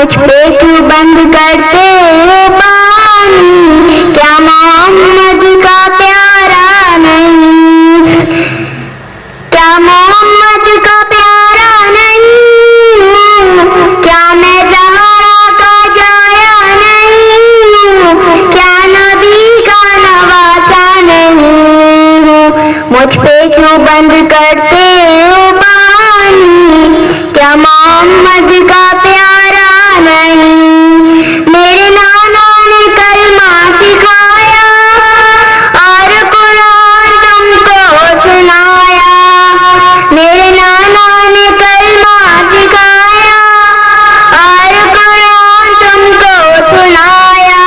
مجھ پہ کیوں بند کرتے ہو پانی، کیا محمد کا پیارا نہیں، کیا محمد کا پیارا نہیں ہوں، کیا میں زہرا کا جایا نہیں ہوں، کیا نبی کا نواسا نہیں ہوں، مجھ پہ کیوں بند کرتے ہو پانی، کیا محمد کا پیارا نہیں، میرے نانا نے کلمہ سکھایا اور قرآن تم کو سنایا، میرے نانا نے کلمہ سکھایا اور قرآن تم کو سنایا،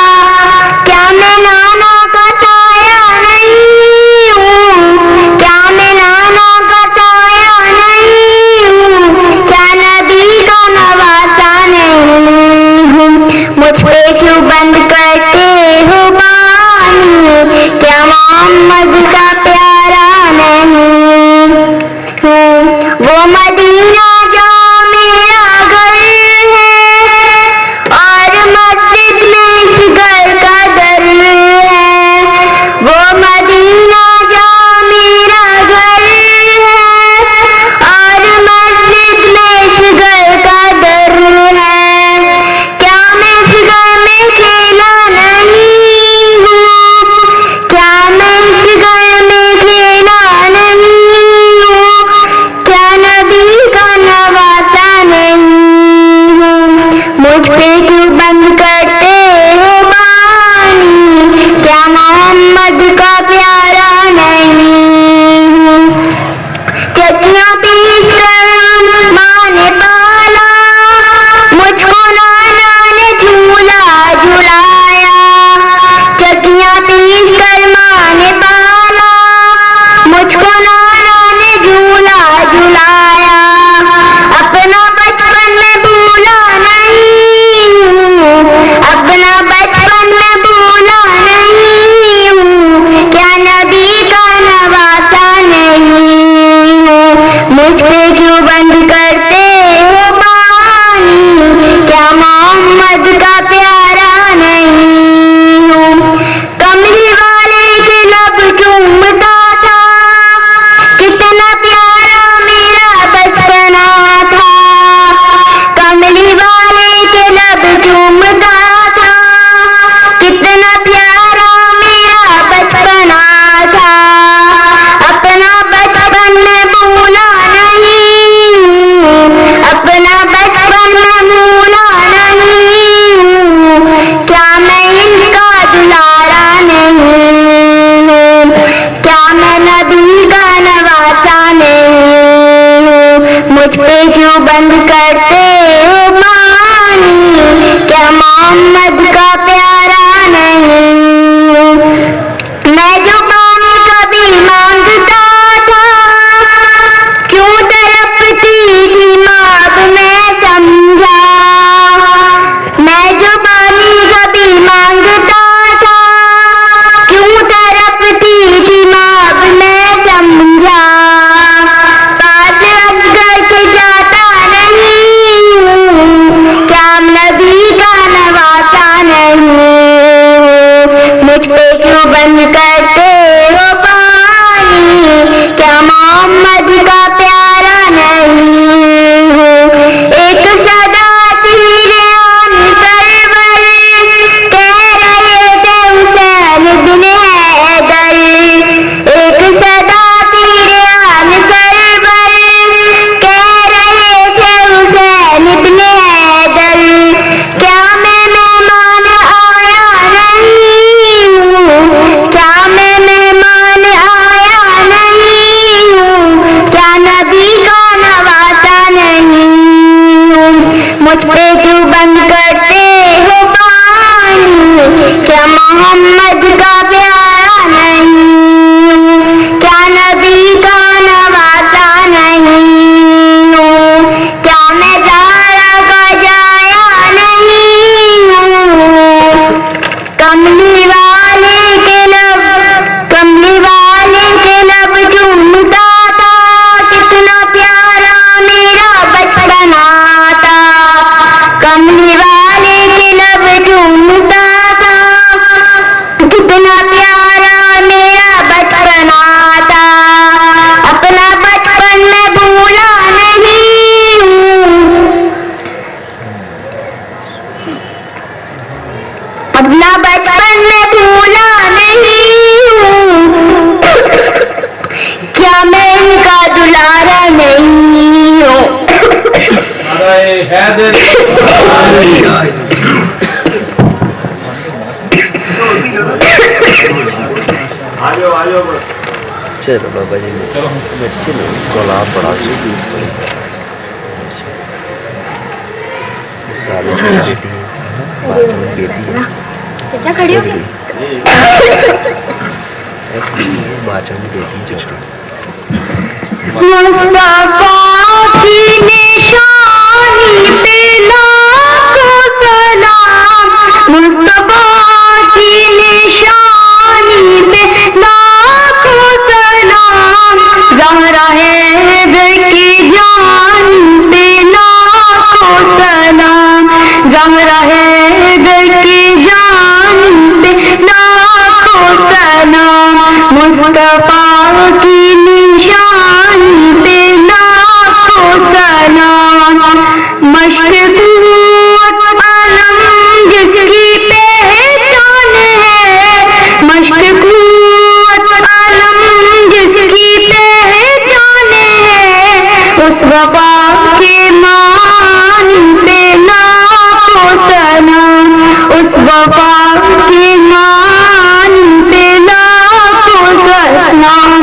کیا میں نانا کا سایہ نہیں ہوں، کیا میں نانا کا سایہ نہیں ہوں، کیا نبی کا نواسا نہیں ہوں، مجھ پہ کیوں بند کرتے ہو پانی، کیا محمد کا پیارا نہیں ہوں، وہ مدینہ جو میرا گھر ہے اور مسجد میں اس گھر کا در ہے، وہ مدینہ جو میرا گھر ہے اور مسجد میں اس گھر کا در ہے، کیا میں اس گھر میں کھیلا نہیں ہوں، کیا میں اس گھر میں کھیلا نہیں ہوں، کیا نبی کا نواسا نہیں ہوں، مجھ پہ کیوں بند کرتے ہو پانی، کیا محمد کا پیارا نہیں ہوں، چٹیاں پیس کر ماں نے پالا، مجھ کو نانا نے جھولا جھلایا، چٹیاں پیس کر ماں نے پالا، مجھ کو نانا نے جھولا جھلایا، اپنا بچپن میں بھولا نہیں ہوں، اپنا بچپن میں بھولا نہیں ہوں، کیا نبی کا نواسا نہیں ہوں، مجھ پہ کیوں بند کرتے ہو پانی، کیا محمد کا پیارا نہیں ہوں، کملی والے کے لب چومتا تھا، کتنا پیارا میرا بچپنا تھا، کملی والے کے لب چومتا تھا، کتنا پیارا میرا بچپنا تھا، اپنا بچپن میں بھولا نہیں ہوں، اپنا بچپن میں بھولا نہیں ہوں، کیا میں ان کا دلارا نہیں ہوں، کیا میں نبی کا نواسا نہیں ہوں، مجھ پہ کیوں بند کرتے ہو پانی، کیا محمد کا پیارا نہیں ہوں، میں جو پانی کبھی مانگتا تھا، کیوں تڑپتی تھی ماں اب میں سمجھا، میں جو پانی کبھی مانگتا تھا، کیوں تڑپتی تھی ماں اب میں سمجھا، پاس اصغر کے جاتا نہیں ہوں، کیا نبی کا نواسا نہیں ہوں، مجھ پہ کیوں بند کرتے ہو پانی، کیا محمد کا پیارا نہیں ہوں، ایک صدا تیر آن سرور، کہہ رہے تھے حسین بن حیدر، ایک صدا تیر آن سرور، کہہ رہے تھے حسین بن حیدر، کیا میں مہمان آیا نہیں ہوں، کیا میں مہمان آیا نہیں ہوں، کیا نبی کا نواسا نہیں ہوں، مجھ پہ کیوں بند کرتے ہو پانی، کیا محمد کا پیارا نہیں ہوں، کیا نبی کا نواسا نہیں ہوں، کیا میں زہرا کا جایا نہیں ہوں، کملی والے کے لب چومتا تھا، کتنا پیارا میرا بچپنا تھا، کملی والے چلو بابا جی گلا بڑا بیٹی باچن بیٹی چھوٹی مصطفیٰ کی نشانی پہ لاکھوں سلام مصطفیٰ کی نشانی پہ لاکھوں سلام زہرا حیدر کی جان پہ لاکھوں سلام زہرا حیدر کی جان پہ لاکھوں سلام مصطفیٰ کی نشانی پہ لاکھوں سلام مشرق علم جس کی پہچان ہے مشرق علم جس کی پہچان ہے اس وفا کے مان پہ لاکھوں سلام اس وفا کے مان پہ لاکھوں سلام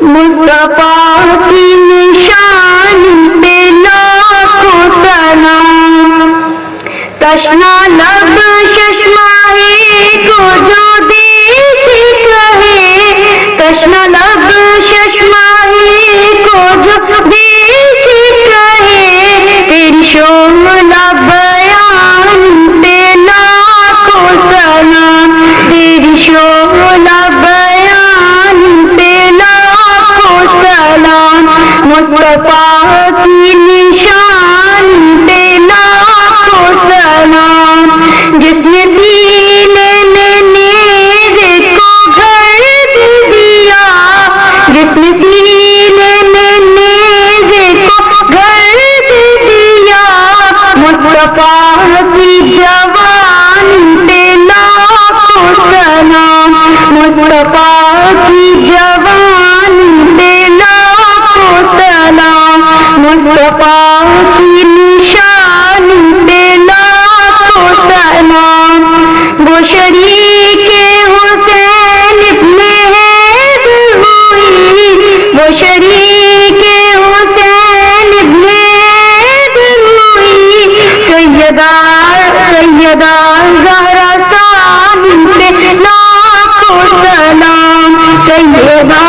مصطفیٰ کی نشان پہ لاکھوں سلام تشنا لب چشماہی کو جو دیکھ کہے تشنا لب چشماہی کو جو دیکھ کہے تیری شعلہ بیان پہ لاکھوں سلام تیری شعلہ بیان پہ لاکھوں سلام مصطفیٰ کی نشان پہ لاکھوں سلام جس نے سینے میں نیزے کو گھر دیا جس نے سینے میں نیزے کو گھر دیا مصطفیٰ کی جوان پہ لاکھوں سلام مصطفیٰ کی جوان پہ لاکھوں سلام مصطفیٰ کی نشان پہ لاکھوں سلام وہ شریک حسین ابن حیدر ہوئی وہ شریک حسین ابن حیدر ہوئی سیدہ زہرا ثانی پہ لاکھوں سلام سیدہ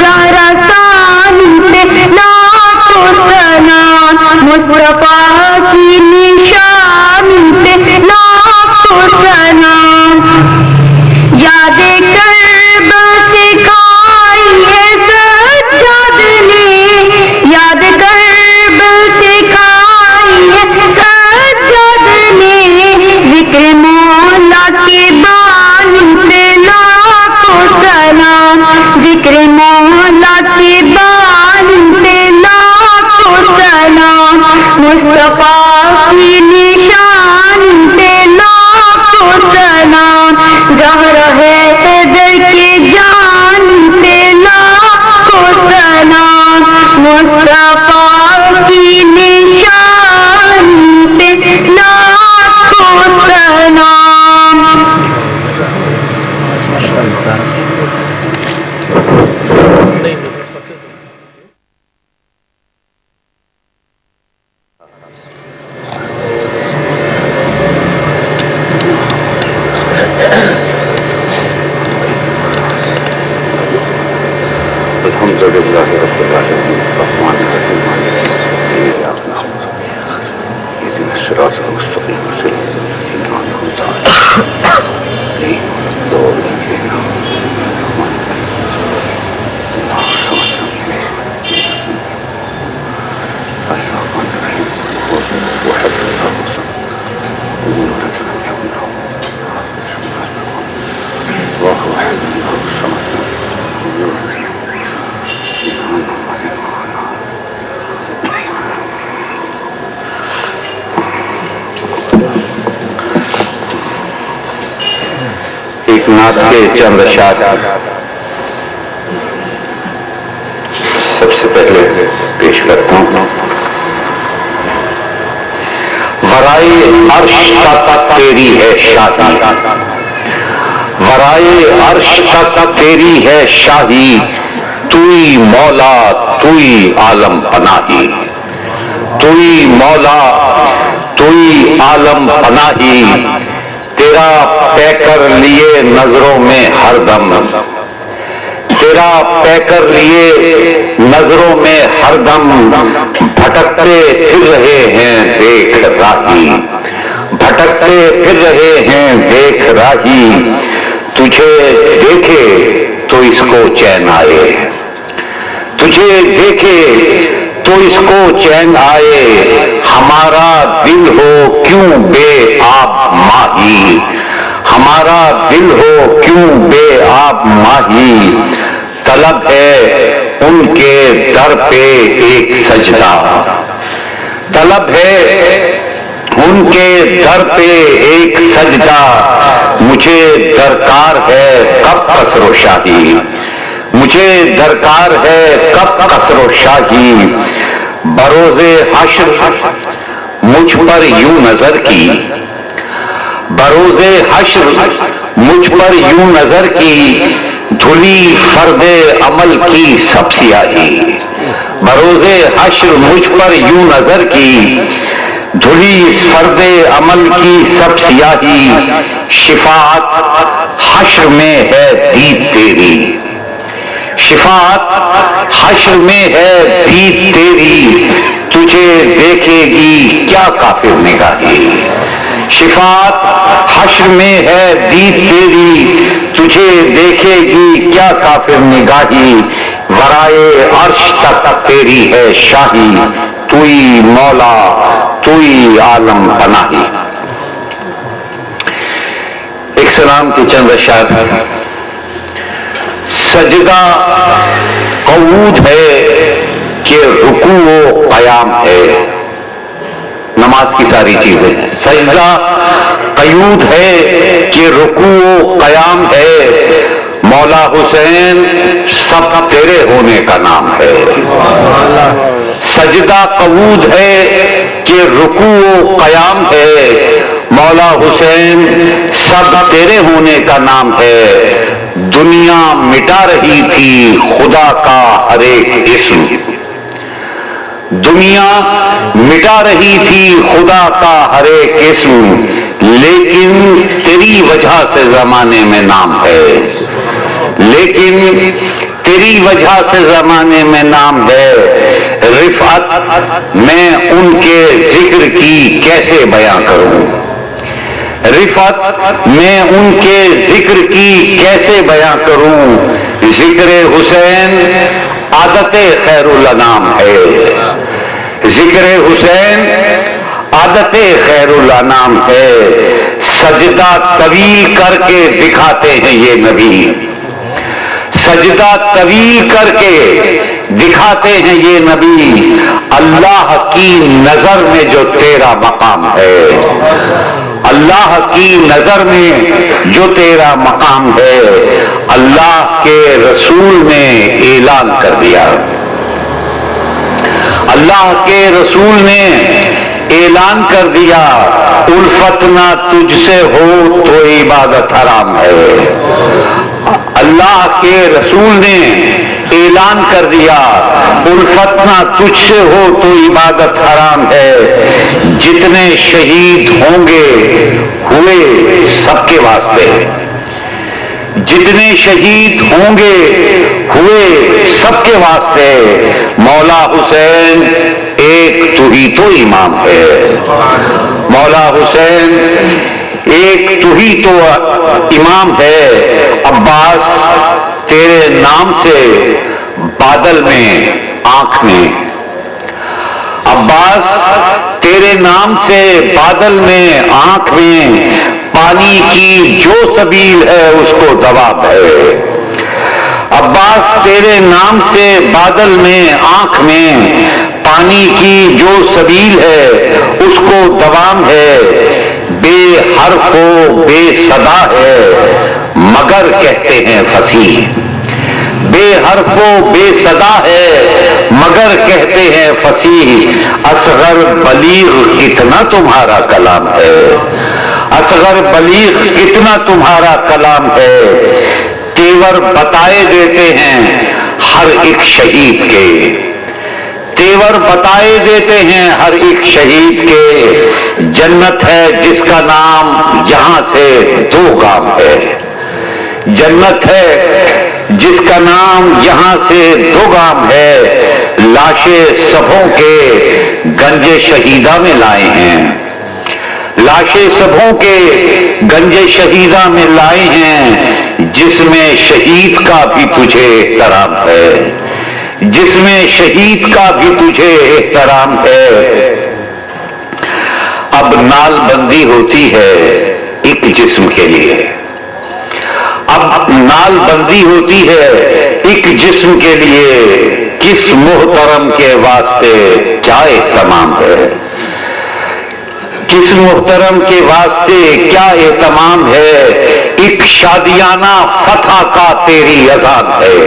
زہرا ثانی پہ لاکھوں سلام مصطفیٰ کی نشان پہ لاکھوں سلام یاد کربلا سکھائی ہے سجاد نے یاد کربلا سکھائی ہے سجاد نے ذکر مولا کے بان پہ لاکھوں سلام ذکر مولا کے بان پہ لاکھوں سلام مصطفیٰ کی نشان پہ لاکھوں سلام زہرا حیدر کی جان پہ لاکھوں سلام مصطفیٰ کی نشان پہ لاکھوں سلام الحمدللہ رب العالمین الرحمن الرحیم ایاک نعبد اهدنا الصراط المستقیم صراط الذین انعمت علیہم غیر ایک نعت کے چند اشعار سب سے پہلے پیش کرتا ہوں. ورائے عرش تک تیری ہے شاہی، ورائے عرش تک تیری ہے شاہی، توئی مولا توئی عالم پناہی، توئی مولا توئی عالم پناہی، تیرا پے کر لیے نظروں میں ہر دم، تیرا پے کر لیے نظروں میں ہر دم، بھٹکتے پھر رہے ہیں دیکھ راہی، بھٹکتے پھر رہے ہیں دیکھ راہی، تجھے دیکھے تو اس کو چین آئے، تجھے دیکھے تو اس کو چین آئے، ہمارا دل ہو کیوں بے آب ماہی، ہمارا دل ہو کیوں بے آب ماہی، طلب ہے ان کے در پہ ایک سجدہ، طلب ہے ان کے در پہ ایک سجدہ، مجھے درکار ہے کب قصر و شاہی، مجھے درکار ہے کب قصر و شاہی، بروز حشر مجھ پر یوں نظر کی، بروز حشر مجھ پر یوں نظر کی، دھلی فرد عمل کی سب سیاہی، بروز حشر مجھ پر یوں نظر کی، دھلی فرد عمل کی سب سیاہی، شفاعت حشر میں ہے دید تیری، شفاعت حشر میں ہے دید تیری، تجھے دیکھے گی کیا کافر نگاہی، شفاعت حشر میں ہے دید تیری، تجھے دیکھے گی کیا کافر نگاہی، ورائے عرش تک تیری ہے شاہی، توئی مولا توئی عالم پناہی۔ ایک سلام کے چند اشعار، سجدہ قعود ہے کہ رکوع و قیام ہے، نماز کی ساری چیزیں ہیں، سجدہ قعود ہے کہ رکوع و قیام ہے، مولا حسین سب تیرے ہونے کا نام ہے، سجدہ قعود ہے کہ رکوع و قیام ہے، مولا حسین سب تیرے ہونے کا نام ہے، دنیا مٹا رہی تھی خدا کا ہر ایک اسم، دنیا مٹا رہی تھی خدا کا ہر ایک اسم، لیکن تیری وجہ سے زمانے میں نام ہے، لیکن تیری وجہ سے زمانے میں نام ہے، رفعت میں ان کے ذکر کی کیسے بیان کروں، رفعت میں ان کے ذکر کی کیسے بیان کروں، ذکر حسین عادت خیر الانام ہے، ذکر حسین عادت خیر الانام ہے، سجدہ طویل کر کے دکھاتے ہیں یہ نبی، سجدہ طویل کر کے دکھاتے ہیں یہ نبی، اللہ کی نظر میں جو تیرا مقام ہے، اللہ کی نظر میں جو تیرا مقام ہے، اللہ کے رسول نے اعلان کر دیا، اللہ کے رسول نے اعلان کر دیا، الفت نہ تجھ سے ہو تو عبادت حرام ہے، اللہ کے رسول نے اعلان کر دیا، الفت نہ تجھ سے ہو تو عبادت حرام ہے، جتنے شہید ہوں گے ہوئے سب کے واسطے، جتنے شہید ہوں گے ہوئے سب کے واسطے، مولا حسین ایک تو ہی تو امام ہے، مولا حسین ایک تو ہی تو امام ہے، عباس تیرے نام سے بادل میں آنکھ میں، عباس تیرے نام سے بادل میں آنکھ میں، پانی کی جو سبیل ہے اس کو دواب ہے، عباس تیرے نام سے بادل میں آنکھ میں، پانی کی جو سبیل ہے اس کو دوام ہے، بے حرف و بے صدا ہے مگر کہتے ہیں فصیح، بے حرف و بے صدا ہے مگر کہتے ہیں فصیح، اصغر بلیغ کتنا تمہارا کلام ہے، اصغر بلیغ کتنا تمہارا کلام ہے، تیور بتائے دیتے ہیں ہر ایک شہید کے، تیور بتائے دیتے ہیں ہر ایک شہید کے، جنت ہے جس کا نام یہاں سے 2 گام ہے، جنت ہے جس کا نام یہاں سے 2 گام ہے، لاشیں سبھوں کے گنج شہیدہ میں لائے ہیں، لاشیں سبھوں کے گنج شہیدہ میں لائے ہیں، جس میں شہید کا بھی تجھے احترام ہے، جس میں شہید کا بھی تجھے احترام ہے۔ اب نال بندی ہوتی ہے ایک جسم کے لیے، اب نال بندی ہوتی ہے ایک جسم کے لیے، کس محترم کے واسطے کیا اہتمام ہے، کس محترم کے واسطے کیا اہتمام ہے، ایک شادیانہ فتح کا تیری اذان ہے،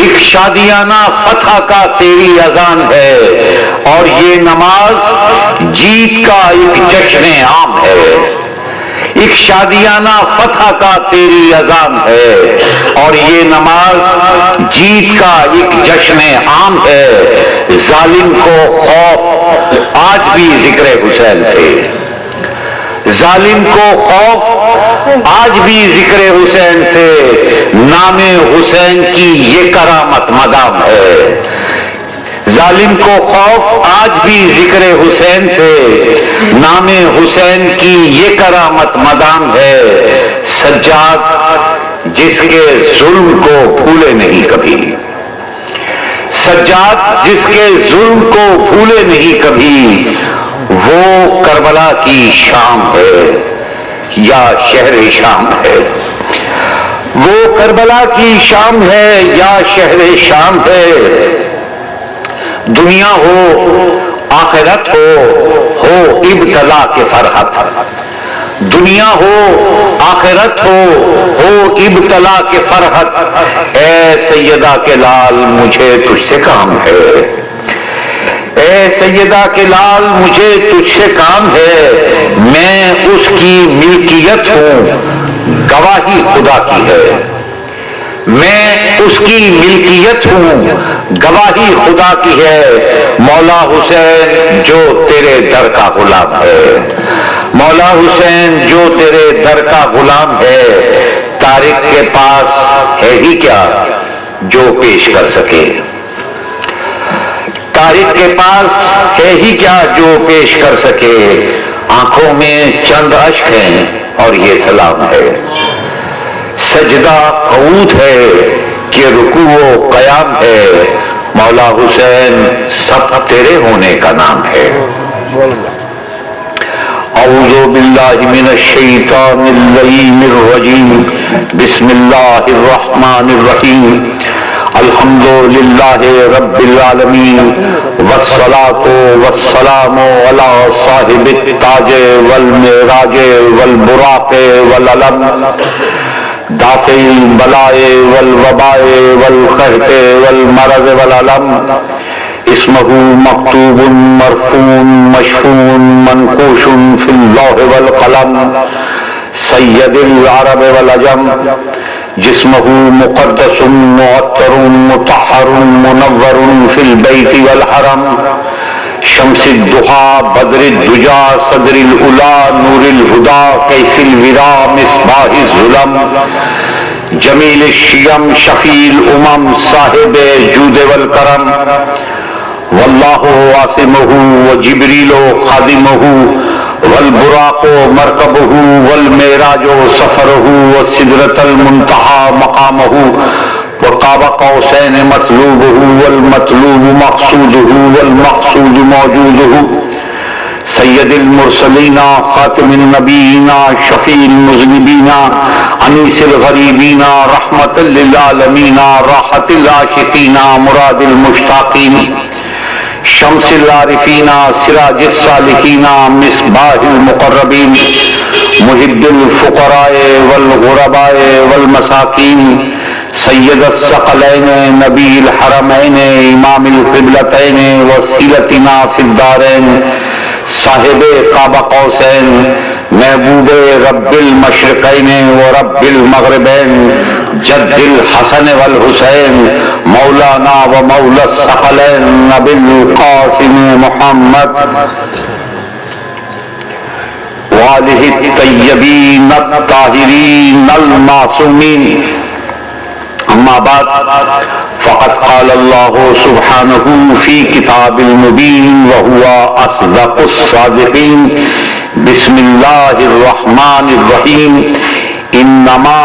ایک شادیانہ فتح کا تیری اذان ہے، اور یہ نماز جیت کا ایک جشن عام ہے، ایک شادیانہ فتح کا تیری اذان ہے، اور یہ نماز جیت کا ایک جشن عام ہے۔ ظالم کو خوف آج بھی ذکر حسین سے، ظالم کو خوف آج بھی ذکر حسین سے، نام حسین کی یہ کرامت مدام ہے، ظالم کو خوف آج بھی ذکر حسین سے، نام حسین کی یہ کرامت مدام ہے، سجاد جس کے ظلم کو بھولے نہیں کبھی، سجاد جس کے ظلم کو بھولے نہیں کبھی، وہ کربلا کی شام ہے یا شہر شام ہے، وہ کربلا کی شام ہے یا شہر شام ہے، دنیا ہو آخرت ہو ابتلا کے فرحت، دنیا ہو آخرت ہو ابتلا کے فرحت، اے سیدہ کے لال مجھے تجھ سے کام ہے، اے سیدہ کے لال مجھے تجھ سے کام ہے، میں اس کی ملکیت ہوں گواہی خدا کی ہے، میں اس کی ملکیت ہوں گواہی خدا کی ہے، مولا حسین جو تیرے در کا غلام ہے، مولا حسین جو تیرے در کا غلام ہے، طارق کے پاس ہے ہی کیا جو پیش کر سکے، طارق کے پاس ہے ہی کیا جو پیش کر سکے، آنکھوں میں چند اشک ہیں اور یہ سلام ہے، سجدہ قعود ہے کہ رکوع و قیام ہے، مولا حسین سب تیرے ہونے کا نام ہے۔ اعوذ باللہ من الشیطان اللعین الرجیم، بسم اللہ الرحمن الرحیم، الحمد للہ رب العالمین، والصلاة والسلام علی صاحب التاج والمعراج والبراق والعلم، دافع البلاء والوباء والقحط والمرض والعلم، اسمہ مکتوب مرفوع مشفون منقوش فی اللوح والقلم، سید العرب والعجم، جسمہ مقدس معطر مطہر منور فی البیت والحرم، شمس الضحى بدر الدجى صدر العلا نور الہدى کیف الورا مصباح الظلم، جمیل الشیم شفیع الامم صاحب جود والکرم، واللہ عاصمہ وجبریل خادمہ، والبراق مرکبہ والمعراج سفرہ، والسدرۃ المنتہی مقامہ، وقاب قوسین مطلوبہ والمطلوب مقصودہ والمقصود موجودہ، سید المرسلین خاتم النبیین شفیع المذنبین انیس الغریبین رحمت للعالمین راحت العاشقین مراد المشتاقین، شمس العارفین سراج السالکین مصباح المقربین، محب الفقراء والغرباء والمساکین، سید الثقلین نبی الحرمین امام القبلتین وسیلتنا فی الدارین صاحب قاب قوسین محبوب رب المشرقین و رب المغربین جد الحسن والحسین مولانا و مولا الثقلین نبی القاسم محمد وآلہ الطیبین الطاہرین المعصومین. اما بعد فقد قال اللہ سبحانہ فی کتاب المبین وہو اصدق الصادقین. بسم اللہ الرحمن الرحیم. انما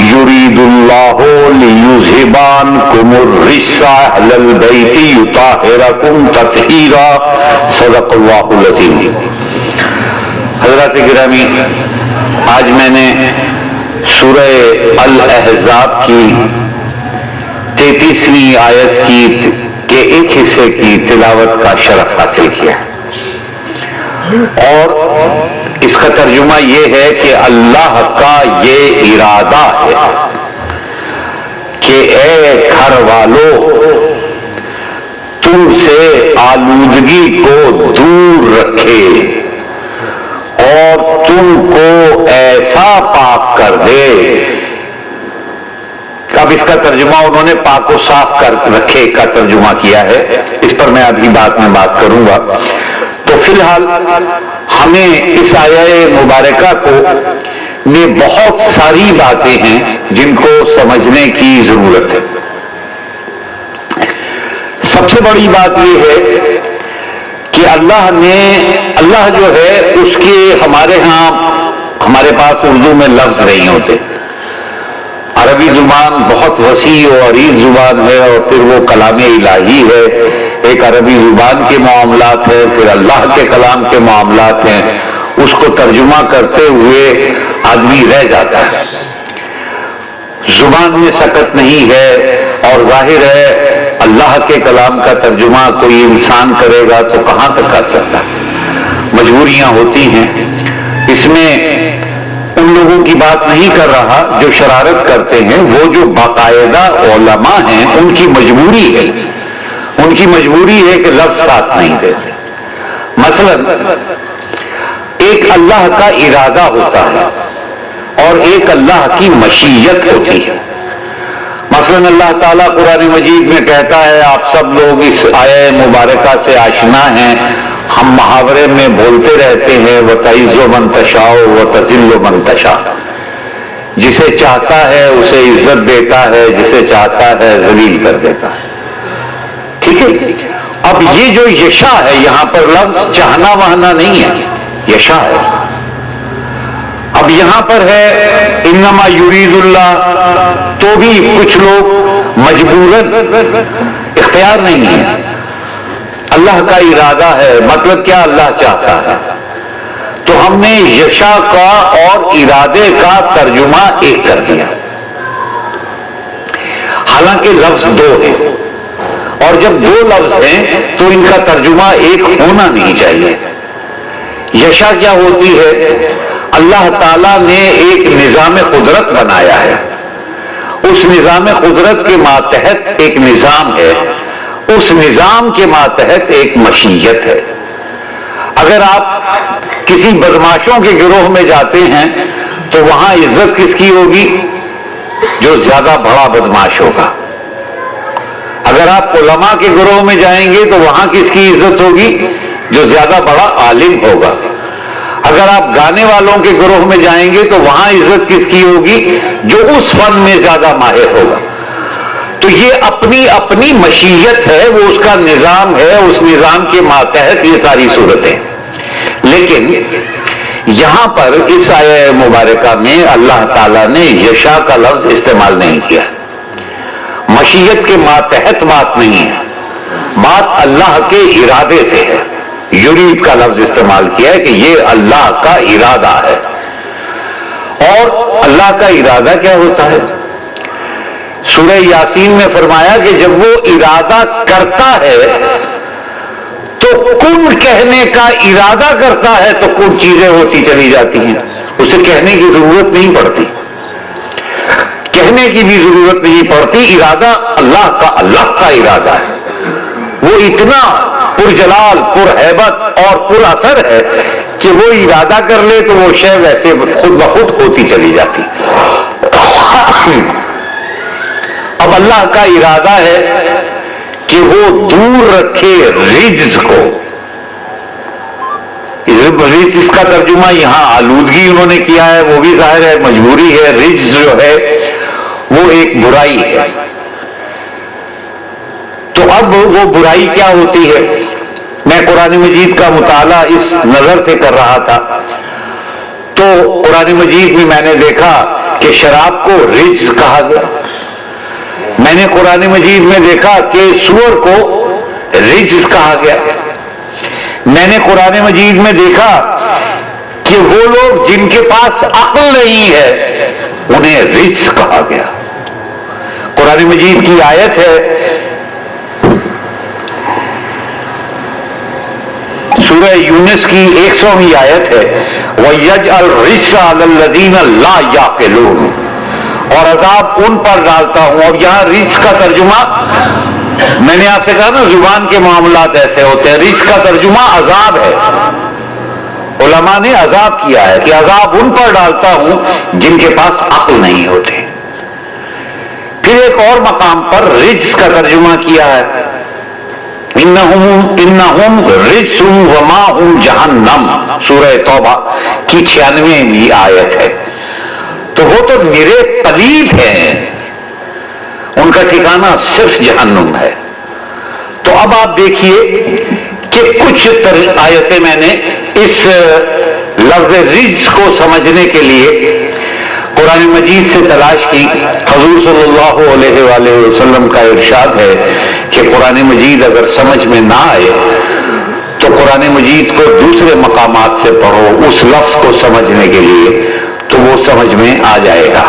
یرید اللہ لیذھب عنکم الرجس اہل البیت یطہرکم تطہیرا. صدق اللہ العظیم. حضرات گرامی، آج میں نے سورہ الاحزاب کی 33ویں آیت کے ایک حصے کی تلاوت کا شرف حاصل کیا، اور اس کا ترجمہ یہ ہے کہ اللہ کا یہ ارادہ ہے کہ اے گھر والو، تم سے آلودگی کو دور رکھے اور تم کو ایسا پاک کر دے. اب اس کا ترجمہ انہوں نے پاک و صاف کر رکھے کا ترجمہ کیا ہے، اس پر میں ابھی بعد میں بات کروں گا. تو فی الحال ہمیں اس آیہ مبارکہ کو میں بہت ساری باتیں ہیں جن کو سمجھنے کی ضرورت ہے. سب سے بڑی بات یہ ہے کہ اللہ جو ہے اس کے ہمارے پاس اردو میں لفظ نہیں ہوتے. عربی زبان بہت وسیع و عریض زبان ہے، اور پھر وہ کلام الہی ہے. ایک عربی زبان کے معاملات ہے، پھر اللہ کے کلام کے معاملات ہیں. اس کو ترجمہ کرتے ہوئے آدمی رہ جاتا ہے، زبان میں سکت نہیں ہے. اور ظاہر ہے اللہ کے کلام کا ترجمہ کوئی انسان کرے گا تو کہاں تک کر سکتا ہے، مجبوریاں ہوتی ہیں. اس میں ان لوگوں کی بات نہیں کر رہا جو شرارت کرتے ہیں، وہ جو باقاعدہ علماء ہیں ان کی مجبوری ہے، ان کی مجبوری ہے کہ لفظ ساتھ نہیں دیتے. مثلا ایک اللہ کا ارادہ ہوتا ہے اور ایک اللہ کی مشیت ہوتی ہے. مثلا اللہ تعالیٰ قرآن مجید میں کہتا ہے، آپ سب لوگ اس آیہ مبارکہ سے آشنا ہیں، ہم محاورے میں بولتے رہتے ہیں وَتَعِزُّ مَن تَشَاءُ وَتَذِلُّ مَن تَشَاءُ. جسے چاہتا ہے اسے عزت دیتا ہے، جسے چاہتا ہے ذلیل کر دیتا ہے. ٹھیک ہے. اب یہ جو یشا ہے، یہاں پر لفظ چاہنا وہنا نہیں ہے، یشا ہے. اب یہاں پر ہے انما یرید اللہ، تو بھی کچھ لوگ مجبوراً، اختیار نہیں ہے. اللہ کا ارادہ ہے، مطلب کیا اللہ چاہتا ہے. تو ہم نے یشا کا اور ارادے کا ترجمہ ایک کر دیا، حالانکہ لفظ دو ہیں، اور جب دو لفظ ہیں تو ان کا ترجمہ ایک ہونا نہیں چاہیے. یشا کیا ہوتی ہے؟ اللہ تعالیٰ نے ایک نظام قدرت بنایا ہے، اس نظام قدرت کے ماتحت ایک نظام ہے، اس نظام کے ماتحت ایک مشیت ہے. اگر آپ کسی بدماشوں کے گروہ میں جاتے ہیں تو وہاں عزت کس کی ہوگی؟ جو زیادہ بڑا بدماش ہوگا. اگر آپ علماء کے گروہ میں جائیں گے تو وہاں کس کی عزت ہوگی؟ جو زیادہ بڑا عالم ہوگا. اگر آپ گانے والوں کے گروہ میں جائیں گے تو وہاں عزت کس کی ہوگی؟ جو اس فن میں زیادہ ماہر ہوگا. تو یہ اپنی اپنی مشیت ہے، وہ اس کا نظام ہے، اس نظام کے ماتحت یہ ساری صورتیں. لیکن یہاں پر اس آیہ مبارکہ میں اللہ تعالیٰ نے یشا کا لفظ استعمال نہیں کیا. مشیت کے ماتحت بات نہیں ہے، بات اللہ کے ارادے سے ہے. یرید کا لفظ استعمال کیا ہے کہ یہ اللہ کا ارادہ ہے. اور اللہ کا ارادہ کیا ہوتا ہے؟ سورہ یاسین میں فرمایا کہ جب وہ ارادہ کرتا ہے تو کن کہنے کا ارادہ کرتا ہے تو کن چیزیں ہوتی چلی جاتی ہیں، اسے کہنے کی ضرورت نہیں پڑتی. کہنے دیکھنے کی بھی ضرورت نہیں پڑتی، ارادہ اللہ کا ارادہ ہے، وہ اتنا پرجلال، پرہیبت اور پر اثر ہے کہ وہ ارادہ کر لے تو وہ شے ویسے خود بخود ہوتی چلی جاتی۔ اب اللہ کا ارادہ ہے کہ وہ دور رکھے رجز کو۔ رجز کا ترجمہ یہاں آلودگی انہوں نے کیا ہے، وہ بھی ظاہر ہے مجبوری ہے۔ رجز جو ہے وہ ایک برائی ہے، تو اب وہ برائی کیا ہوتی ہے؟ میں قرآن مجید کا مطالعہ اس نظر سے کر رہا تھا تو قرآن مجید میں میں نے دیکھا کہ شراب کو رجز کہا گیا، میں نے قرآن مجید میں دیکھا کہ سور کو رجز کہا گیا، میں نے قرآن مجید میں دیکھا کہ وہ لوگ جن کے پاس عقل نہیں ہے انہیں رجز کہا گیا۔ قرآن مجید کی آیت ہے، سورہ یونس کی 100ویں آیت ہے، وَيَجْعَلْ الرِّجْسَ عَلَى الَّذِينَ لَا يَعْقِلُونَ، اور عذاب ان پر ڈالتا ہوں۔ اور یہاں رجز کا ترجمہ، میں نے آپ سے کہا نا زبان کے معاملات ایسے ہوتے ہیں، رجز کا ترجمہ عذاب ہے، علماء نے عذاب کیا ہے کہ عذاب ان پر ڈالتا ہوں جن کے پاس عقل نہیں ہوتے۔ پھر ایک اور مقام پر رجز کا ترجمہ کیا ہے، انہم رجس وماہم جہنم، سورہ توبہ کی 96ویں آیت ہے۔ تو وہ تو نرے پلید ہیں، ان کا ٹھکانہ صرف جہنم ہے۔ تو اب آپ دیکھیے کہ کچھ آیتیں میں نے اس لفظ رجس کو سمجھنے کے لیے قرآن مجید سے تلاش کی۔ حضور صلی اللہ علیہ وآلہ وسلم کا ارشاد ہے کہ قرآن مجید اگر سمجھ میں نہ آئے تو قرآن مجید کو دوسرے مقامات سے پڑھو اس لفظ کو سمجھنے کے لیے، تو وہ سمجھ میں آ جائے گا۔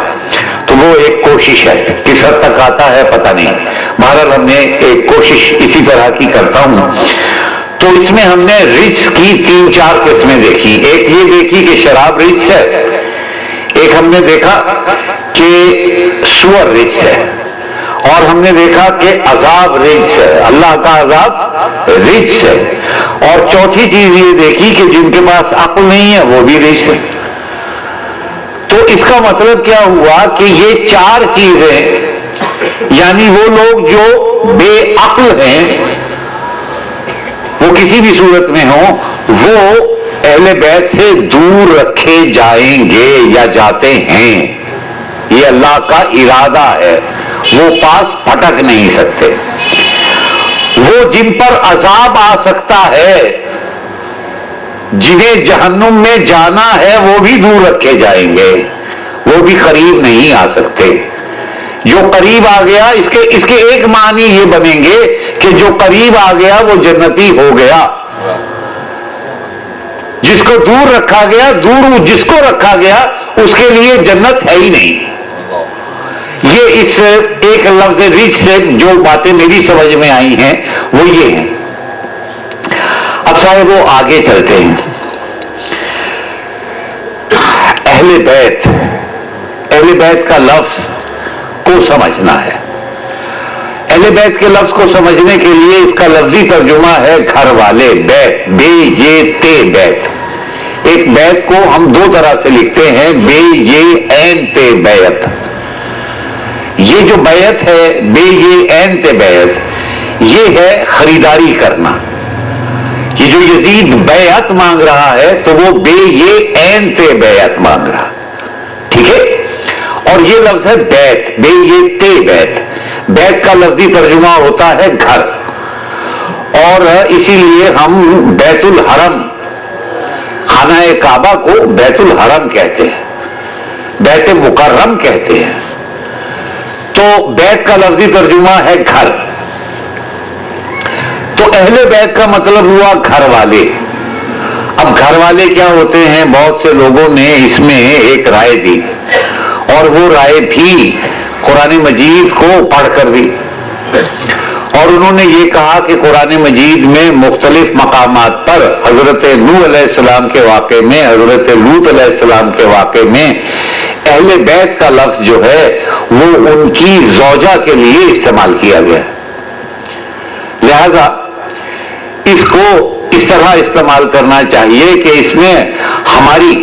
تو وہ ایک کوشش ہے، کس حد تک آتا ہے پتہ نہیں، بہرحال ہم نے ایک کوشش اسی طرح کی کرتا ہوں۔ تو اس میں ہم نے رجس کی 3-4 قسمیں دیکھی۔ ایک یہ دیکھی کہ شراب رجس ہے، ایک ہم نے دیکھا کہ سور رجس ہے، اور ہم نے دیکھا کہ عذاب رجس ہے، اللہ کا عذاب رجس ہے، اور چوتھی چیز یہ دیکھی کہ جن کے پاس عقل نہیں ہے وہ بھی رجس ہے۔ تو اس کا مطلب کیا ہوا کہ یہ 4 چیزیں، یعنی وہ لوگ جو بے عقل ہیں وہ کسی بھی صورت میں ہوں، وہ اہل بیت سے دور رکھے جائیں گے یا جاتے ہیں، یہ اللہ کا ارادہ ہے، وہ پاس پھٹک نہیں سکتے۔ وہ جن پر عذاب آ سکتا ہے، جنہیں جہنم میں جانا ہے، وہ بھی دور رکھے جائیں گے، وہ بھی قریب نہیں آ سکتے۔ جو قریب آ گیا، اس کے ایک معنی یہ بنیں گے کہ جو قریب آ گیا وہ جنتی ہو گیا، جس کو دور رکھا گیا، دور جس کو رکھا گیا اس کے لیے جنت ہے ہی نہیں۔ یہ اس ایک لفظ رجس سے جو باتیں میری سمجھ میں آئی ہیں وہ یہ ہیں۔ اب صاحب وہ آگے چلتے ہیں۔ اہل بیت کا لفظ کو سمجھنا ہے۔ اہل بیت کے لفظ کو سمجھنے کے لیے اس کا لفظی ترجمہ ہے گھر والے، بیت، بے یہ تے بیت۔ ایک بیت کو ہم 2 طرح سے لکھتے ہیں، بے یہ عین تے بیت۔ یہ جو بیت ہے، بے یہ عین تے بیت، یہ ہے خریداری کرنا۔ یہ جو یزید بیعت مانگ رہا ہے تو وہ بے یہ عین تے بیعت مانگ رہا، ٹھیک ہے؟ اور یہ لفظ ہے بیت، بے یہ تے بیت۔ بیت کا لفظی ترجمہ ہوتا ہے گھر، اور اسی لیے ہم بیت الحرم، خانہ کعبہ کو بیت الحرم کہتے ہیں، بیت مکرم کہتے ہیں۔ تو بیت کا لفظی ترجمہ ہے گھر۔ تو اہل بیت کا مطلب ہوا گھر والے۔ اب گھر والے کیا ہوتے ہیں؟ بہت سے لوگوں نے اس میں ایک رائے دی، اور وہ رائے بھی قرآن مجید کو پڑھ کر دی، اور انہوں نے یہ کہا کہ قرآن مجید میں مختلف مقامات پر حضرت نوح علیہ السلام کے واقعے میں، حضرت لوط علیہ السلام کے واقعے میں اہل بیت کا لفظ جو ہے وہ ان کی زوجہ کے لیے استعمال کیا گیا، لہذا اس کو اس طرح استعمال کرنا چاہیے کہ اس میں ہماری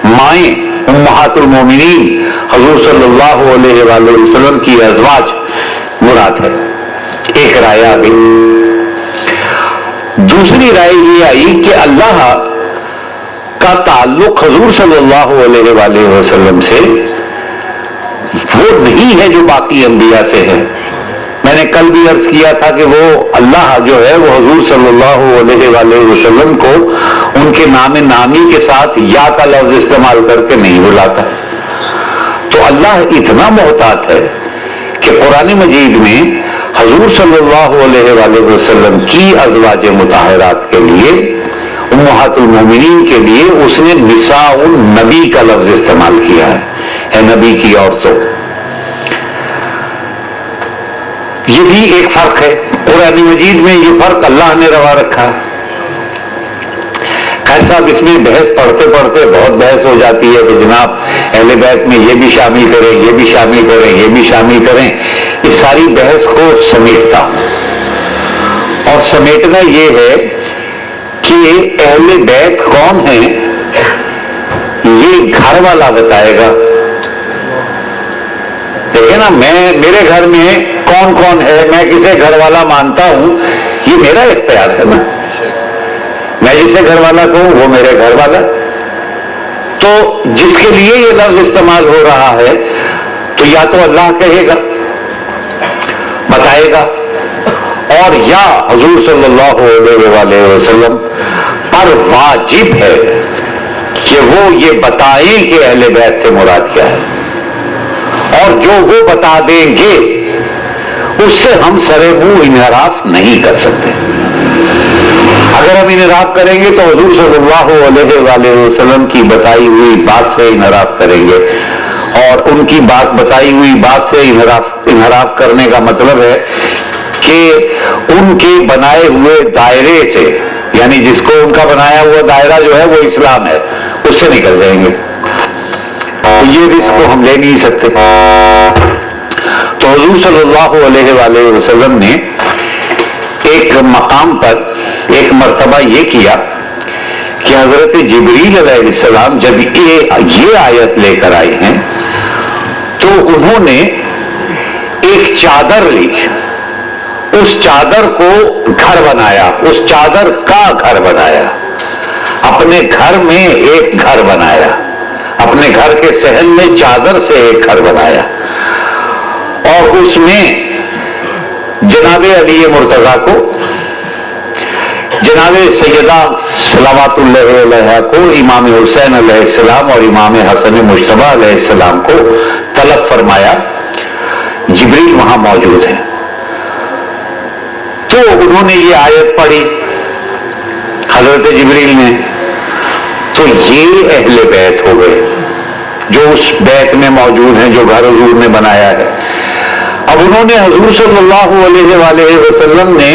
مائیں امہات المومنین حضور صلی اللہ علیہ وآلہ وسلم کی ازواج مراد ہے۔ ایک رائے آ گئی۔ دوسری رائے یہ آئی کہ اللہ کا تعلق حضور صلی اللہ علیہ وآلہ وسلم سے وہ نہیں ہے جو باقی انبیاء سے ہے۔ میں نے کل بھی عرض کیا تھا کہ وہ اللہ جو ہے وہ حضور صلی اللہ علیہ وآلہ وسلم کو ان کے نام نامی کے ساتھ یا کا لفظ استعمال کر کے نہیں بلاتا۔ تو اللہ اتنا محتاط ہے کہ قرآن مجید میں حضور صلی اللہ علیہ وآلہ وسلم کی ازواج مطہرات کے لیے امہات المومنین کے لیے اس نے نساء النبی کا لفظ استعمال کیا ہے نبی کی عورتوں۔ یہ بھی ایک فرق ہے، قرآن مجید میں یہ فرق اللہ نے روا رکھا ہے۔ خیر صاحب اس میں بحث پڑھتے پڑھتے بہت بحث ہو جاتی ہے کہ جناب اہل بیت میں یہ بھی شامل کریں، یہ بھی شامل کریں، یہ بھی شامل کریں۔ اس ساری بحث کو سمیٹتا ہوں، اور سمیٹنا یہ ہے کہ اہل بیت کون ہیں یہ گھر والا بتائے گا۔ دیکھیں نا، میرے گھر میں کون کون ہے، میں کسے گھر والا مانتا ہوں، یہ میرا اختیار ہے نا۔ میں جسے گھر والا کہوں وہ میرے گھر والا۔ تو جس کے لیے یہ لفظ استعمال ہو رہا ہے تو یا تو اللہ کہے گا، بتائے گا، اور یا حضور صلی اللہ علیہ وآلہ وسلم پر واجب ہے کہ وہ یہ بتائیں کہ اہل بیت سے مراد کیا ہے، اور جو وہ بتا دیں گے اس سے ہم سرے منہ انحراف نہیں کر سکتے۔ اگر ہم انحراف کریں گے تو حضور صلی اللہ علیہ وآلہ وسلم کی بتائی ہوئی بات سے انحراف کریں گے، اور ان کی بتائی ہوئی بات سے انحراف کرنے کا مطلب ہے کہ ان کے بنائے ہوئے دائرے سے، یعنی جس کو ان کا بنایا ہوا دائرہ جو ہے وہ اسلام ہے، اس سے نکل جائیں گے۔ یہ رزق کو ہم لے نہیں سکتے۔ تو حضور صلی اللہ علیہ وآلہ وسلم نے ایک مقام پر ایک مرتبہ یہ کیا کہ حضرت جبریل علیہ السلام جب یہ آیت لے کر آئے ہیں تو انہوں نے ایک چادر لی، اس چادر کو گھر بنایا، اس چادر کا گھر بنایا، اپنے گھر میں ایک گھر بنایا، اپنے گھر کے صحن میں چادر سے ایک گھر بنایا، اور اس میں جناب علی مرتضیٰ کو، جناب سیدہ صلوات اللہ علیہ کو، امام حسین علیہ السلام اور امام حسن مجتبیٰ علیہ السلام کو طلب فرمایا۔ جبریل وہاں موجود ہیں، تو انہوں نے یہ آیت پڑھی حضرت جبریل نے، تو یہ اہل بیت ہو گئے جو اس بیت میں موجود ہیں جو گھر حضور نے بنایا ہے۔ اب انہوں نے حضور صلی اللہ علیہ وآلہ وسلم نے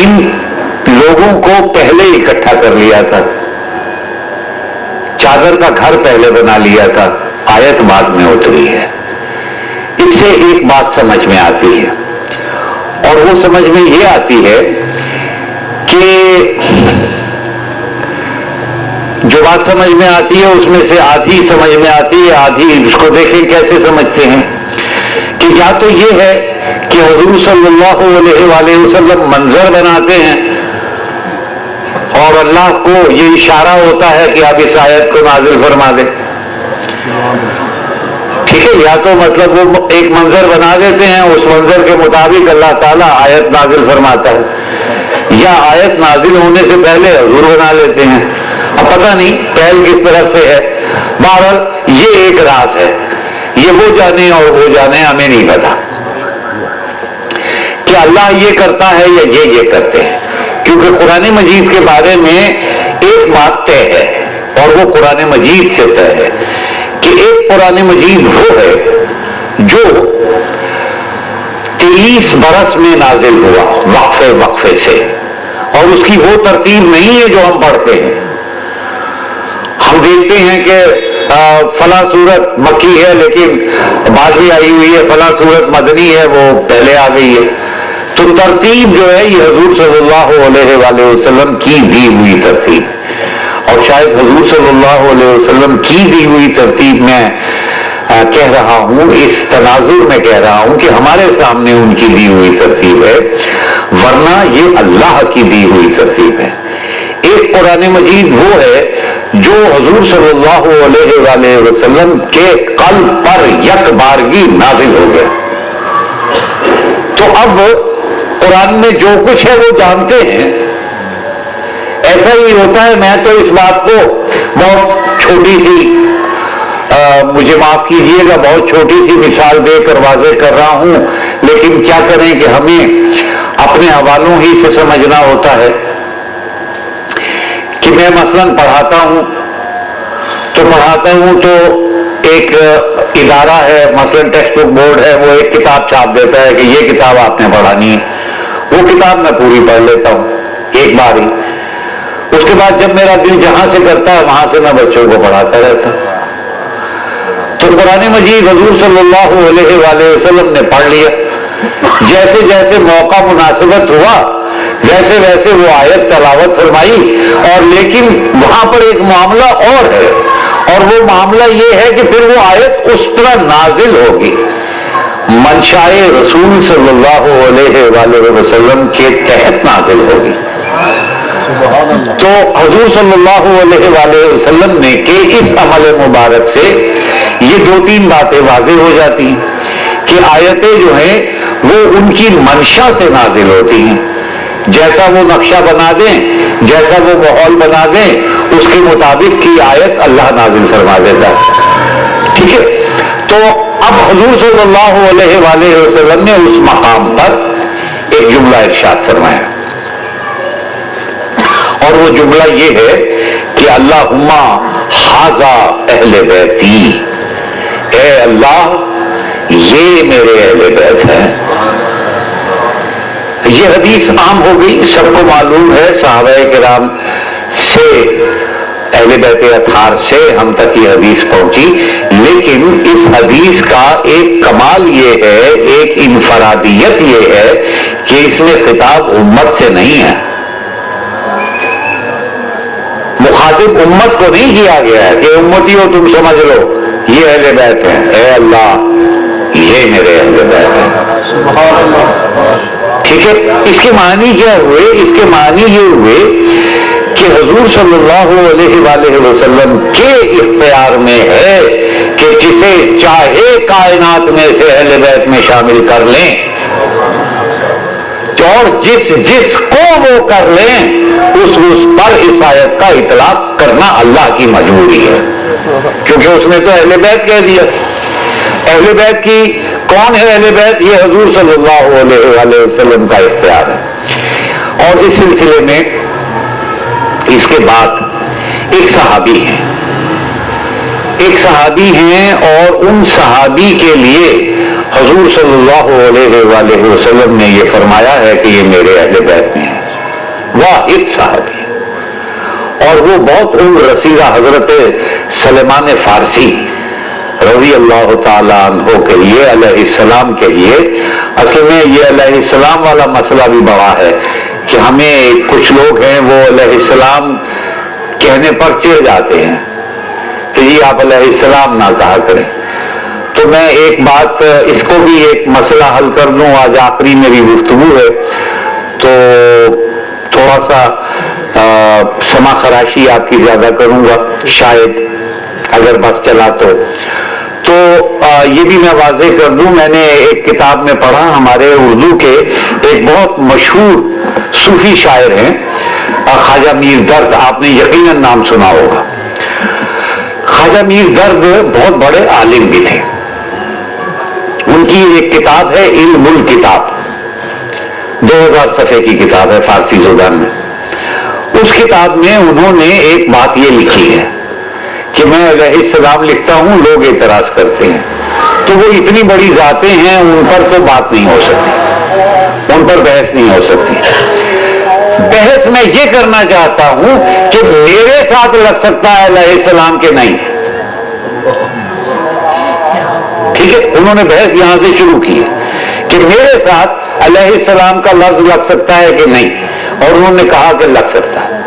ان لوگوں کو پہلے اکٹھا کر لیا تھا، چادر کا گھر پہلے بنا لیا تھا، آیت بعد میں اتری ہے۔ اس سے ایک بات سمجھ میں آتی ہے، اور وہ سمجھ میں یہ آتی ہے کہ جو بات سمجھ میں آتی ہے اس میں سے آدھی سمجھ میں آتی ہے، آدھی اس کو دیکھیں کیسے سمجھتے ہیں کہ یا تو یہ ہے کہ حضور صلی اللہ علیہ وآلہ وسلم منظر بناتے ہیں اور اللہ کو یہ اشارہ ہوتا ہے کہ آپ اس آیت کو نازل فرما دیں، ٹھیک ہے، یا تو مطلب وہ ایک منظر بنا دیتے ہیں، اس منظر کے مطابق اللہ تعالیٰ آیت نازل فرماتا ہے، یا آیت نازل ہونے سے پہلے حضور بنا لیتے ہیں۔ اب پتہ نہیں پہل کس طرف سے ہے، بہرحال یہ ایک راز ہے، یہ وہ جانے اور وہ جانے، ہمیں نہیں پتا کہ اللہ یہ کرتا ہے یا یہ کرتے ہیں، کیونکہ قرآن مجید کے بارے میں ایک بات طے ہے، اور وہ قرآن مجید سے طے ہے کہ ایک قرآن مجید وہ ہے جو 23 برس میں نازل ہوا وقفے سے، اور اس کی وہ ترتیب نہیں ہے جو ہم پڑھتے ہیں۔ ہم دیکھتے ہیں کہ فلاں صورت مکی ہے لیکن بعد میں آئی ہوئی ہے، فلاں صورت مدنی ہے وہ پہلے آ گئی ہے. تو ترتیب جو ہے یہ حضور صلی اللہ علیہ وآلہ وسلم کی دی ہوئی ترتیب، اور شاید حضور صلی اللہ علیہ وسلم کی دی ہوئی ترتیب میں کہہ رہا ہوں، اس تناظر میں کہہ رہا ہوں کہ ہمارے سامنے ان کی دی ہوئی ترتیب ہے، ورنہ یہ اللہ کی دی ہوئی ترتیب ہے. ایک قرآن مجید وہ ہے جو حضور صلی اللہ علیہ وآلہ وسلم کے قلب پر یک بارگی نازل ہو گیا. تو اب قرآن میں جو کچھ ہے وہ جانتے ہیں. ایسا ہی ہوتا ہے، میں تو اس بات کو بہت چھوٹی سی مجھے معاف کیجئے گا، بہت چھوٹی سی مثال دے کر واضح کر رہا ہوں، لیکن کیا کریں کہ ہمیں اپنے حوالوں ہی سے سمجھنا ہوتا ہے. کہ میں مثلاً پڑھاتا ہوں تو ایک ادارہ ہے، مثلاً ٹیکسٹ بک بورڈ ہے، وہ ایک کتاب چھاپ دیتا ہے کہ یہ کتاب آپ نے پڑھانی ہے. وہ کتاب میں پوری پڑھ لیتا ہوں ایک بار ہی. اس کے بعد جب میرا دل جہاں سے کرتا ہے وہاں سے میں بچوں کو پڑھاتا رہتا ہوں. تو قرآن مجید حضور صلی اللہ علیہ وآلہ وسلم نے پڑھ لیا. جیسے جیسے موقع مناسبت ہوا ویسے ویسے وہ آیت تلاوت فرمائی. اور لیکن وہاں پر ایک معاملہ اور ہے، اور وہ معاملہ یہ ہے کہ پھر وہ آیت اس طرح نازل ہوگی منشائے رسول صلی اللہ علیہ وآلہ وسلم کے تحت نازل ہوگی. تو حضور صلی اللہ علیہ وآلہ وسلم نے کہ اس عمل مبارک سے یہ دو تین باتیں واضح ہو جاتی ہیں کہ آیتیں جو ہیں وہ ان کی منشا سے نازل ہوتی ہیں. جیسا وہ نقشہ بنا دیں، جیسا وہ ماحول بنا دیں، اس کے مطابق کی آیت اللہ نازل فرما دیتا ہے. ٹھیک ہے. تو اب حضور صلی اللہ علیہ وآلہ وسلم نے اس مقام پر ایک جملہ ارشاد فرمایا، اور وہ جملہ یہ ہے کہ اللہم ھذا اہل بیتی، اے اللہ یہ میرے اہل بیت ہیں. یہ حدیث عام ہو گئی، سب کو معلوم ہے، صحابہ کرام سے اہل بیت اطہار سے ہم تک یہ حدیث پہنچی. لیکن اس حدیث کا ایک کمال یہ ہے، ایک انفرادیت یہ ہے کہ اس میں خطاب امت سے نہیں ہے. مخاطب امت کو نہیں کیا گیا ہے کہ امتیوں تم سمجھ لو یہ اہل بیت ہیں. اے اللہ یہ میرے اہل بیت ہیں. ٹھیک ہے. اس کے معنی کیا ہوئے؟ اس کے معنی یہ ہوئے کہ حضور صلی اللہ علیہ وآلہ وسلم کے اختیار میں ہے کہ جسے چاہے کائنات میں سے اہل بیت میں شامل کر لیں، اور جس کو وہ کر لیں اس پر اس آیت کا اطلاق کرنا اللہ کی مجبوری ہے، کیونکہ اس نے تو اہل بیت کہہ دیا. اہل بیت کی کون ہے اہل بیت؟ یہ حضور صلی اللہ علیہ وآلہ وسلم کا اختیار ہے. اور اس سلسلے میں اس کے بعد ایک صحابی ہیں اور ان صحابی کے لیے حضور صلی اللہ علیہ وآلہ وسلم نے یہ فرمایا ہے کہ یہ میرے اہل بیت میں ہیں. واحد صحابی، اور وہ بہت عمر رسیدہ حضرت سلمان فارسی رضی اللہ تعالیٰ عنہ کے لیے، علیہ السلام کے لیے. اصل میں یہ علیہ السلام والا مسئلہ بھی بڑا ہے کہ ہمیں کچھ لوگ ہیں وہ علیہ السلام کہنے پر چڑھ جاتے ہیں کہ جی آپ علیہ السلام نہ کہا کریں. تو میں ایک بات اس کو بھی ایک مسئلہ حل کر دوں. آج آخری میری گفتگو ہے تو تھوڑا سا سما خراشی آپ کی زیادہ کروں گا شاید، اگر بس چلا تو یہ بھی میں واضح کر دوں. میں نے ایک کتاب میں پڑھا، ہمارے اردو کے ایک بہت مشہور صوفی شاعر ہیں خواجہ میر درد، آپ نے یقیناً نام سنا ہوگا. خواجہ میر درد بہت بڑے عالم بھی تھے. ان کی ایک کتاب ہے علم الکتاب، 2000 صفحے کی کتاب ہے فارسی زبان میں. اس کتاب میں انہوں نے ایک بات یہ لکھی ہے کہ میں علیہ السلام لکھتا ہوں، لوگ اعتراض کرتے ہیں، تو وہ اتنی بڑی ذاتیں ہیں ان پر تو بات نہیں ہو سکتی، ان پر بحث نہیں ہو سکتی. بحث میں یہ کرنا چاہتا ہوں کہ میرے ساتھ لگ سکتا ہے علیہ السلام کے نہیں. ٹھیک ہے, انہوں نے بحث یہاں سے شروع کی ہے کہ میرے ساتھ علیہ السلام کا لفظ لگ سکتا ہے کہ نہیں, اور انہوں نے کہا کہ لگ سکتا ہے.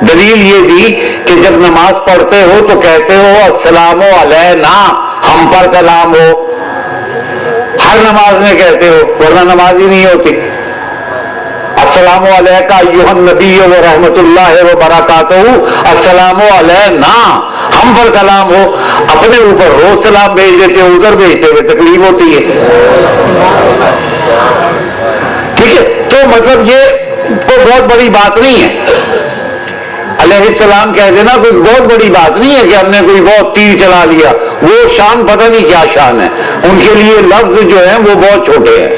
دلیل یہ دی کہ جب نماز پڑھتے ہو تو کہتے ہو السلام علینا, ہم پر سلام ہو, ہر نماز میں کہتے ہو, ورنہ نماز ہی نہیں ہوتی. السلام علیکہ ایھا النبی و رحمت اللہ وبرکاتہ, السلام علینا, ہم پر سلام ہو. اپنے اوپر روز سلام بھیج دیتے ہو, ادھر بھیجتے ہوئے تکلیف ہوتی ہے. ٹھیک ہے, تو مطلب یہ کوئی بہت بڑی بات نہیں ہے. علیہ السلام کہہ دینا کوئی بہت بڑی بات نہیں ہے کہ ہم نے کوئی بہت تیر چلا لیا, وہ شان پتہ نہیں کیا شان ہے. ان کے لیے لفظ جو ہیں وہ بہت چھوٹے ہیں.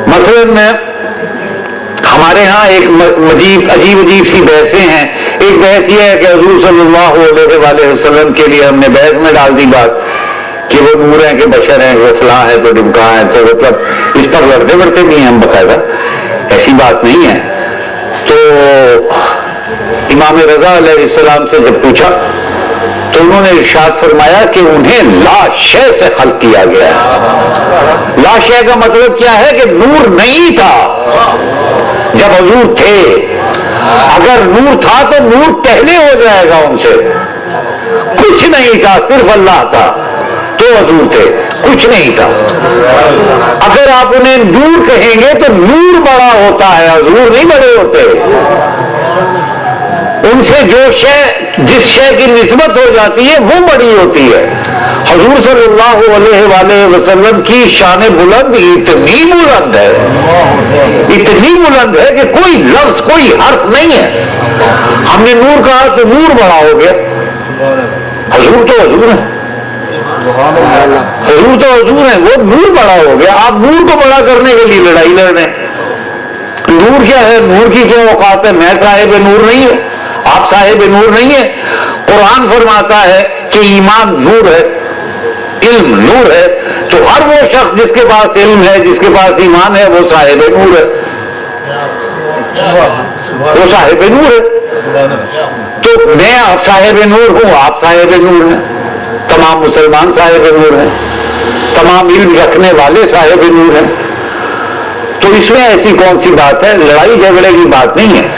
مثلاً میں ہمارے ہاں ایک عجیب سی بحثیں ہیں. ایک بحث یہ ہے کہ حضور صلی اللہ علیہ وآلہ وسلم کے لیے ہم نے بحث میں ڈال دی بات کہ وہ نور ہیں کہ بشر ہیں, وہ فلاں ہے تو ڈمکا ہے, تو مطلب اس پر لڑتے بڑھتے بھی ہیں ہم باقاعدہ, ایسی بات نہیں ہے. تو امام رضا علیہ السلام سے جب پوچھا تو انہوں نے ارشاد فرمایا کہ انہیں لا شے سے خلق کیا گیا. لا شے کا مطلب کیا ہے کہ نور نہیں تھا جب حضور تھے. اگر نور تھا تو نور پہلے ہو جائے گا ان سے. کچھ نہیں تھا, صرف اللہ تھا تو حضور تھے, کچھ نہیں تھا. اگر آپ انہیں نور کہیں گے تو نور بڑا ہوتا ہے, حضور نہیں بڑے ہوتے. ان سے جو شے, جس شے کی نسبت ہو جاتی ہے وہ بڑی ہوتی ہے. حضور صلی اللہ علیہ وآلہ وسلم کی شان بلند اتنی بلند ہے, اتنی بلند ہے کہ کوئی لفظ, کوئی حرف نہیں ہے. ہم نے نور کہا تو نور بڑا ہو گیا. حضور تو حضور ہے, حضور تو حضور ہے, وہ نور بڑا ہو گیا. آپ نور کو بڑا کرنے کے لیے لڑائی لڑ رہے ہیں. نور کیا ہے, نور کی کیا اوقات ہے؟ میں صاحب نور نہیں ہے, آپ صاحب نور نہیں ہے. قرآن فرماتا ہے کہ ایمان نور ہے, علم نور ہے. تو ہر وہ شخص جس کے پاس علم ہے, جس کے پاس ایمان ہے, وہ صاحب نور ہے, وہ صاحب نور ہے. تو میں آپ صاحب نور ہوں, آپ صاحب نور ہیں, تمام مسلمان صاحب نور ہیں, تمام علم رکھنے والے صاحب نور ہیں. تو اس میں ایسی کون سی بات ہے؟ لڑائی جھگڑے کی بات نہیں ہے.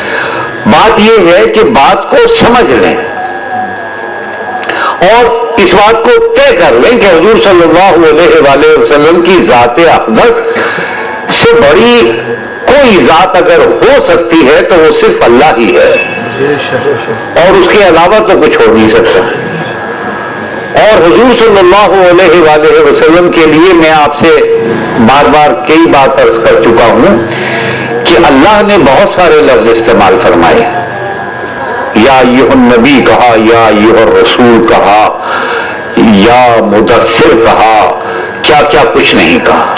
بات یہ ہے کہ بات کو سمجھ لیں اور اس بات کو طے کر لیں کہ حضور صلی اللہ علیہ وآلہ وسلم کی ذات اقدس سے بڑی کوئی ذات اگر ہو سکتی ہے تو وہ صرف اللہ ہی ہے, اور اس کے علاوہ تو کچھ ہو نہیں سکتا. اور حضور صلی اللہ علیہ وآلہ وسلم کے لیے میں آپ سے بار بار کئی بات عرض کر چکا ہوں کہ اللہ نے بہت سارے لفظ استعمال فرمائے. یا ایھا النبی کہا, یا ایھا الرسول کہا, یا مدثر کہا, کیا کیا کچھ نہیں کہا.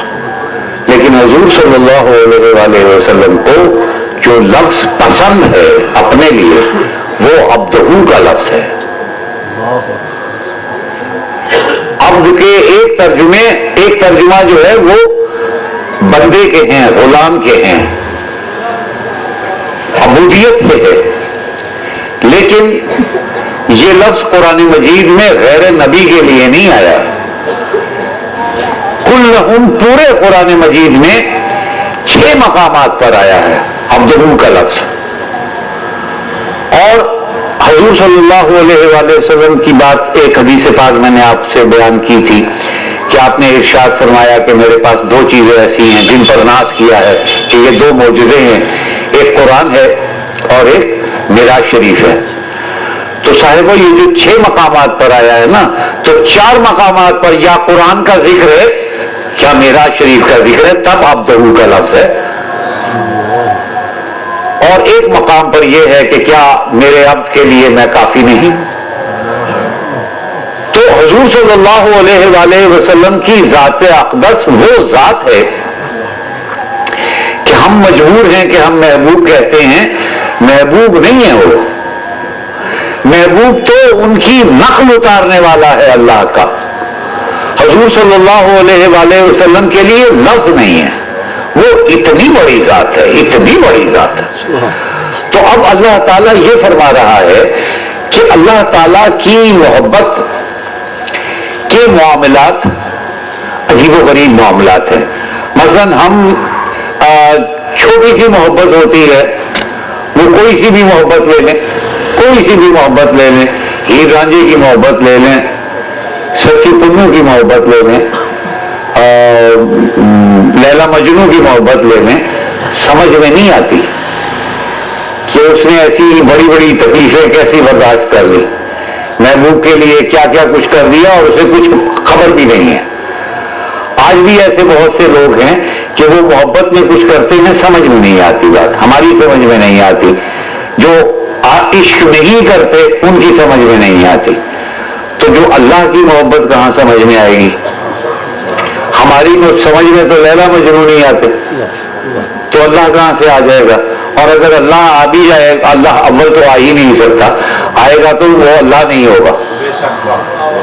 لیکن حضور صلی اللہ علیہ وآلہ وسلم کو جو لفظ پسند ہے اپنے لیے وہ عبدہ کا لفظ ہے. عبد کے ایک ترجمہ جو ہے وہ بندے کے ہیں, غلام کے ہیں, عبودیت سے ہے. لیکن یہ لفظ قرآن مجید میں غیر نبی کے لیے نہیں آیا. کلہم, پورے قرآن مجید میں 6 مقامات پر آیا ہے عبدہ کا لفظ. اور حضور صلی اللہ علیہ وآلہ وسلم کی بات ایک حدیث پاک میں نے آپ سے بیان کی تھی کہ آپ نے ارشاد فرمایا کہ میرے پاس 2 چیزیں ایسی ہیں جن پر ناز کیا ہے کہ یہ 2 معجزے ہیں, ایک قرآن ہے اور ایک معراج شریف ہے. تو صاحبہ یہ جو 6 مقامات پر آیا ہے نا, تو 4 مقامات پر یا قرآن کا ذکر ہے یا معراج شریف کا ذکر ہے, تب عبدہ کا لفظ ہے. اور ایک مقام پر یہ ہے کہ کیا میرے عبد کے لیے میں کافی نہیں. تو حضور صلی اللہ علیہ وآلہ وسلم کی ذات اقدس وہ ذات ہے کہ ہم مجبور ہیں کہ ہم محبوب کہتے ہیں. محبوب نہیں ہے وہ, محبوب تو ان کی نقل اتارنے والا ہے اللہ کا. حضور صلی اللہ علیہ وآلہ وسلم کے لیے لفظ نہیں ہے, وہ اتنی بڑی ذات ہے، اتنی بڑی ذات ہے. تو اب اللہ تعالیٰ یہ فرما رہا ہے کہ اللہ تعالیٰ کی محبت کے معاملات عجیب و غریب معاملات ہیں. مثلا ہم چھوٹی سی محبت ہوتی ہے، وہ کوئی سی بھی محبت لے لیں، کوئی سی بھی محبت لے لیں، ہیر رانجھے کی محبت لے لیں، سچی پنو کی محبت لے لیں، لیلا مجنو کی محبت لے لیں، سمجھ میں نہیں آتی کہ اس نے ایسی بڑی بڑی تکلیفیں کیسی برداشت کر لی، محبوب کے لیے کیا کیا کچھ کر دیا اور اسے کچھ خبر بھی نہیں ہے. آج بھی ایسے بہت سے لوگ ہیں کہ وہ محبت میں کچھ کرتے ہیں، سمجھ میں نہیں آتی بات، ہماری سمجھ میں نہیں آتی. جو عشق نہیں کرتے ان کی سمجھ میں نہیں آتی. تو جو اللہ کی محبت کہاں سمجھ میں آئے گی؟ ہماری سمجھ میں تو لیلا مجنون نہیں آتے، تو اللہ کہاں سے آ جائے گا؟ اور اگر اللہ آ بھی جائے، اللہ اول تو آ ہی نہیں سکتا، آئے گا تو وہ اللہ نہیں ہوگا،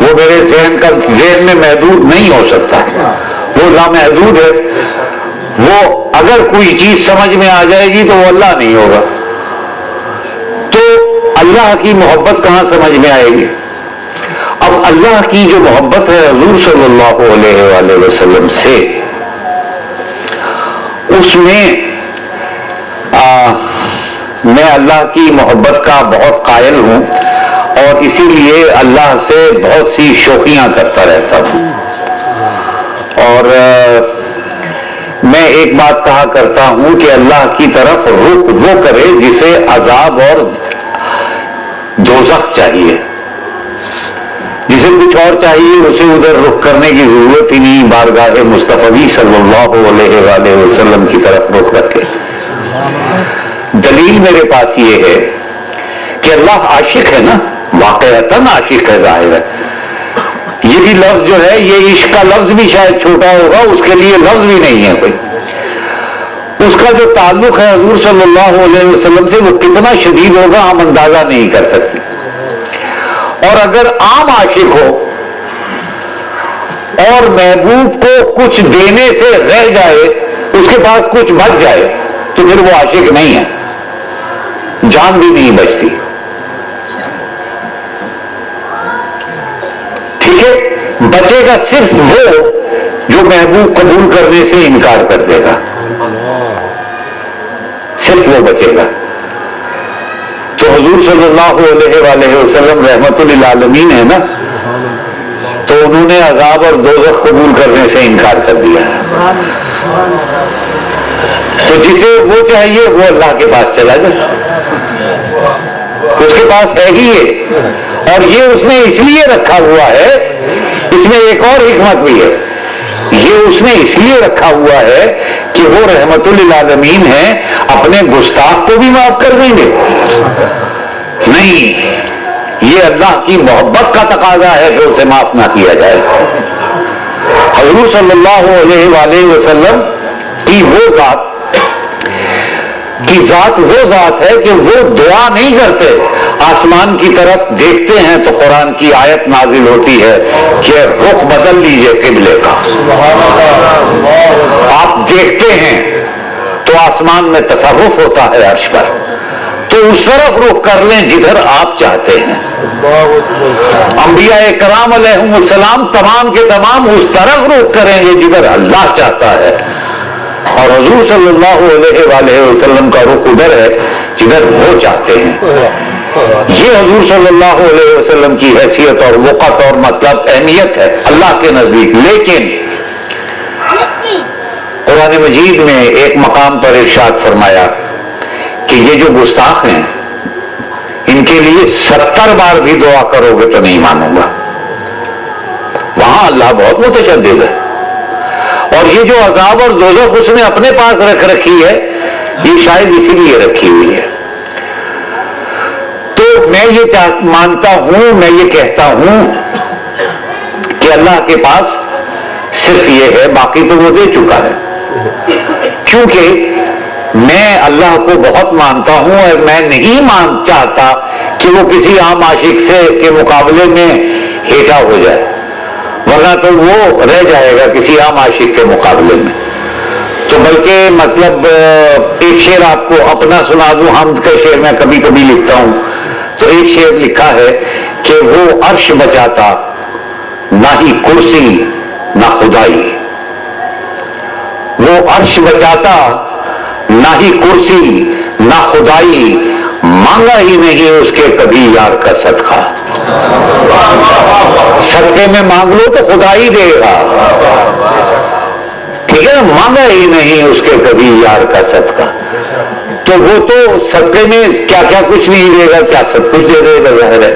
وہ میرے ذہن میں محدود نہیں ہو سکتا، وہ لامحدود ہے. وہ اگر کوئی چیز سمجھ میں آ جائے گی تو وہ اللہ نہیں ہوگا. تو اللہ کی محبت کہاں سمجھ میں آئے گی؟ اب اللہ کی جو محبت ہے حضور صلی اللہ علیہ وآلہ وسلم سے، اس میں میں اللہ کی محبت کا بہت قائل ہوں اور اسی لیے اللہ سے بہت سی شوخیاں کرتا رہتا ہوں. اور میں ایک بات کہا کرتا ہوں کہ اللہ کی طرف رخ وہ کرے جسے عذاب اور دوزخ چاہیے، جسے کچھ اور چاہیے اسے ادھر رخ کرنے کی ضرورت ہی نہیں، بارگاہ مصطفی صلی اللہ علیہ وآلہ وسلم کی طرف رخ رکھے. دلیل میرے پاس یہ ہے کہ اللہ عاشق ہے نا، واقعتاً عاشق ہے، ظاہر ہے. یہ بھی لفظ جو ہے، یہ عشق کا لفظ بھی شاید چھوٹا ہوگا، اس کے لیے لفظ بھی نہیں ہے کوئی. اس کا جو تعلق ہے حضور صلی اللہ علیہ وسلم سے وہ کتنا شدید ہوگا ہم اندازہ نہیں کر سکتے. اور اگر عام عاشق ہو اور محبوب کو کچھ دینے سے رہ جائے، اس کے پاس کچھ بچ جائے، تو پھر وہ عاشق نہیں ہے، جان بھی نہیں بچتی. ٹھیک ہے، بچے گا صرف وہ جو محبوب قبول کرنے سے انکار کر دے گا، صرف وہ بچے گا. تو حضور صلی اللہ علیہ وآلہ وسلم رحمت للعالمین ہے نا، تو انہوں نے عذاب اور دوزخ قبول کرنے سے انکار کر دیا ہے. تو جسے وہ چاہیے وہ اللہ کے پاس چلا جائے، اس کے پاس ہے ہی یہ. اور یہ اس نے اس لیے رکھا ہوا ہے، اس میں ایک اور حکمت بھی ہے، یہ اس نے اس لیے رکھا ہوا ہے کہ وہ رحمت للعالمین ہیں، اپنے گستاخ کو بھی معاف کر دیں گے؟ نہیں، یہ اللہ کی محبت کا تقاضا ہے کہ اسے معاف نہ کیا جائے. حضور صلی اللہ علیہ وآلہ وسلم کی وہ ذات وہ ذات ہے کہ وہ دعا نہیں کرتے، آسمان کی طرف دیکھتے ہیں تو قرآن کی آیت نازل ہوتی ہے کہ رخ بدل لیجئے قبلے کا. آپ دیکھتے ہیں تو آسمان میں تصرف ہوتا ہے عرش پر، تو اس طرف رخ کر لیں جدھر آپ چاہتے ہیں. انبیاء کرام علیہم السلام تمام کے تمام اس طرف رخ کریں گے جدھر اللہ چاہتا ہے، اور حضور صلی اللہ علیہ وآلہ وسلم کا رخ ادھر ہے جدھر وہ چاہتے ہیں. یہ حضور صلی اللہ علیہ وسلم کی حیثیت اور وقت اور مطلب اہمیت ہے اللہ کے نزدیک. لیکن قرآن مجید میں ایک مقام پر ارشاد فرمایا کہ یہ جو گستاخ ہیں ان کے لیے 70 بار بھی دعا کرو گے تو نہیں مانوں گا. وہاں اللہ بہت متشدد ہے. اور یہ جو عذاب اور دوزخ اس نے اپنے پاس رکھ رکھی ہے، یہ شاید اسی لیے رکھی ہوئی ہے. تو میں یہ مانتا ہوں، میں یہ کہتا ہوں کہ اللہ کے پاس صرف یہ ہے، باقی تو وہ دے چکا ہے. کیونکہ میں اللہ کو بہت مانتا ہوں اور میں نہیں چاہتا کہ وہ کسی عام عاشق سے کے مقابلے میں ہیٹا ہو جائے، ورنہ تو وہ رہ جائے گا کسی عام عاشق کے مقابلے میں. تو بلکہ مطلب ایک شعر آپ کو اپنا سنا دوں، حمد کا شعر میں کبھی کبھی لکھتا ہوں، تو ایک شعر لکھا ہے کہ وہ عرش بچاتا نہ ہی کرسی نہ خدائی، وہ عرش بچاتا نہ ہی کرسی نہ خدائی، مانگا ہی نہیں اس کے کبھی یار کا صدقہ، صدقے میں مانگ لو تو خدا ہی دے گا، ٹھیک ہے، مانگا ہی نہیں اس کے کبھی یار کا صدقہ، تو وہ تو صدقے میں کیا کیا کچھ نہیں دے گا، کیا سب کچھ دے دے گا، ظاہر ہے۔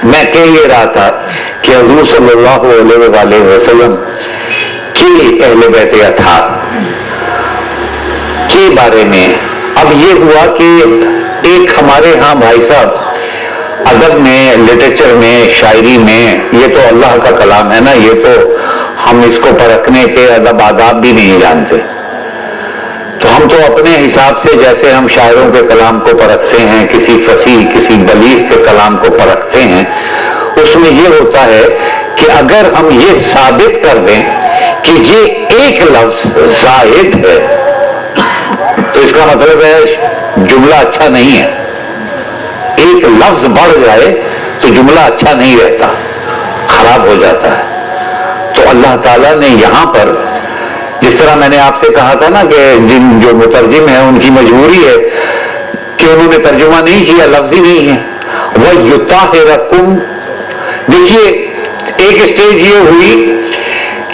میں کہہ یہ رہا تھا کہ حضور صلی اللہ علیہ وآلہ وسلم کی اہل بیت اطہار کے بارے میں اب یہ ہوا کہ ایک ہمارے ہاں بھائی صاحب ادب میں، لٹریچر میں، شاعری میں، یہ تو اللہ کا کلام ہے نا، یہ تو ہم اس کو پرکھنے کے ادب آداب بھی نہیں جانتے، تو ہم تو اپنے حساب سے جیسے ہم شاعروں کے کلام کو پرکھتے ہیں، کسی فصیح کسی بلیغ کے کلام کو پرکھتے ہیں، اس میں یہ ہوتا ہے کہ اگر ہم یہ ثابت کر دیں کہ یہ ایک لفظ زائد ہے تو اس کا مطلب ہے جملہ اچھا نہیں ہے، ایک لفظ بڑھ جائے تو جملہ اچھا نہیں رہتا، خراب ہو جاتا ہے۔ تو اللہ تعالیٰ نے یہاں پر جس طرح میں نے آپ سے کہا تھا نا کہ جن جو مترجم ہیں ان کی مجبوری ہے کہ انہوں نے ترجمہ نہیں کیا، لفظ ہی نہیں ہے، وَيُطَهِّرَكُمْ۔ دیکھیے ایک اسٹیج یہ ہوئی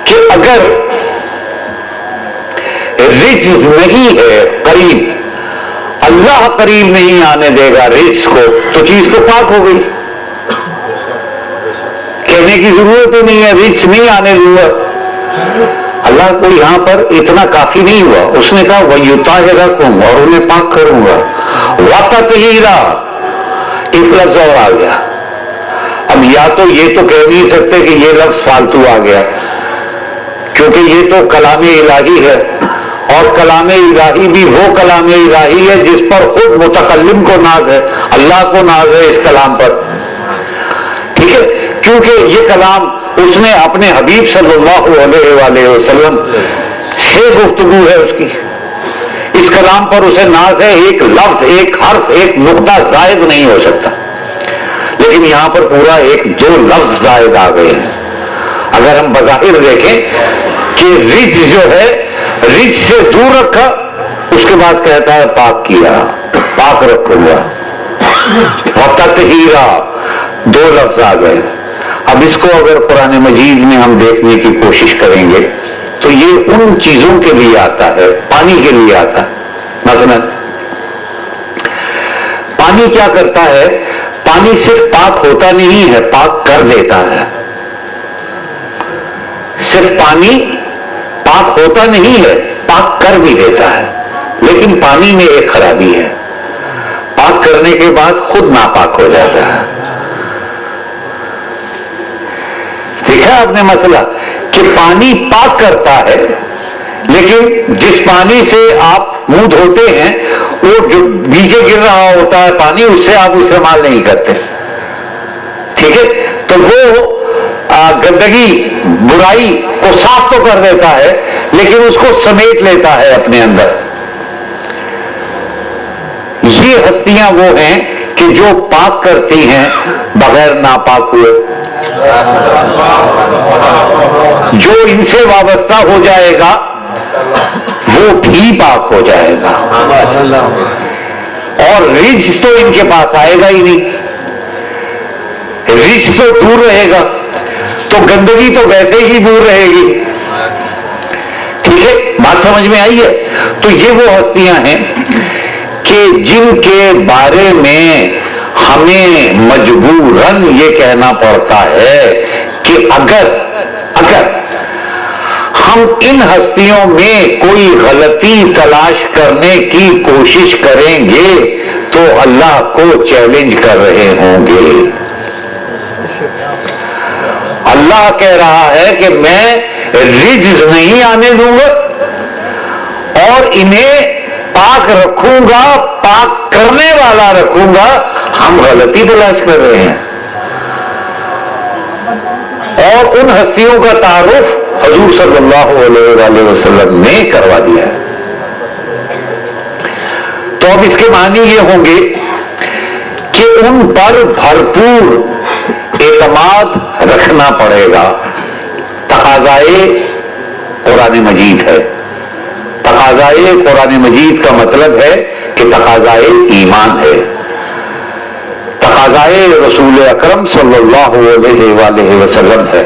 کہ اگر رجز نہیں ہے قریب، اللہ قریب نہیں آنے دے گا رجز کو، تو چیز تو پاک ہو گئی، کہنے کی ضرورت ہی نہیں ہے، رجز نہیں آنے دوں گا۔ اللہ کو یہاں پر اتنا کافی نہیں ہوا، اس نے کہا وَيُطَهِرَكُمْ، اور انہیں پاک کروں گا، وَتَطْهِيرًا، ایک لفظ اور آ گیا۔ اب یا تو یہ تو کہہ نہیں سکتے کہ یہ لفظ فالتو آ گیا، کیونکہ یہ تو کلام الہی ہے، اور کلام الہی بھی وہ کلام الہی ہے جس پر خود متکلم کو ناز ہے، اللہ کو ناز ہے اس کلام پر، ٹھیک ہے، کیونکہ یہ کلام اس نے اپنے حبیب صلی اللہ علیہ وآلہ وسلم سے گفتگو ہے اس کی، اس کلام پر اسے ناز ہے، ایک لفظ ایک حرف ایک نقطہ زائد نہیں ہو سکتا، لیکن یہاں پر پورا ایک دو لفظ زائد آ گئے ہیں۔ اگر ہم بظاہر دیکھیں کہ رج جو ہے رج سے دور رکھا، اس کے بعد کہتا ہے پاک کیا، پاک رکھوں گا، وَتَطْهِيرًا، دو لفظ آ گئے۔ اب اس کو اگر قرآن مجید میں ہم دیکھنے کی کوشش کریں گے تو یہ ان چیزوں کے لیے آتا ہے، پانی کے لیے آتا ہے۔ مثلا پانی کیا کرتا ہے؟ پانی صرف پاک ہوتا نہیں ہے، پاک کر دیتا ہے۔ صرف پانی پاک ہوتا نہیں ہے، پاک کر بھی دیتا ہے، لیکن پانی میں ایک خرابی ہے، پاک کرنے کے بعد خود ناپاک ہو جاتا ہے۔ دیکھا آپ نے مسئلہ کہ پانی پاک کرتا ہے، لیکن جس پانی سے آپ منہ دھوتے ہیں وہ جو نیچے گر رہا ہوتا ہے پانی، اس سے آپ استعمال نہیں کرتے، ٹھیک ہے، تو وہ گندگی برائی کو صاف تو کر دیتا ہے لیکن اس کو سمیٹ لیتا ہے اپنے اندر۔ یہ ہستیاں وہ ہیں کہ جو پاک کرتی ہیں بغیر ناپاک ہوئے، جو ان سے وابستہ ہو جائے گا وہ بھی پاک ہو جائے گا، اور رجس تو ان کے پاس آئے گا ہی نہیں، رجس تو دور رہے گا، تو گندگی تو ویسے ہی دور رہے گی، ٹھیک ہے، بات سمجھ میں آئی ہے؟ تو یہ وہ ہستیاں ہیں کہ جن کے بارے میں ہمیں مجبوراً یہ کہنا پڑتا ہے کہ اگر ہم ان ہستیوں میں کوئی غلطی تلاش کرنے کی کوشش کریں گے تو اللہ کو چیلنج کر رہے ہوں گے۔ اللہ کہہ رہا ہے کہ میں رجز نہیں آنے دوں گا اور انہیں پاک رکھوں گا، پاک کرنے والا رکھوں گا۔ ہم غلطی تلاش کر رہے ہیں، اور ان ہستیوں کا تعارف حضور صلی اللہ علیہ وآلہ وسلم نے کروا دیا ہے. تو اب اس کے معنی یہ ہوں گے کہ ان پر بھرپور اعتماد رکھنا پڑے گا. تقاضائے قرآن مجید ہے. تقاضائے قرآن مجید کا مطلب ہے کہ تقاضائے ایمان ہے. تقاضائے رسول اکرم صلی اللہ علیہ وآلہ وسلم ہے.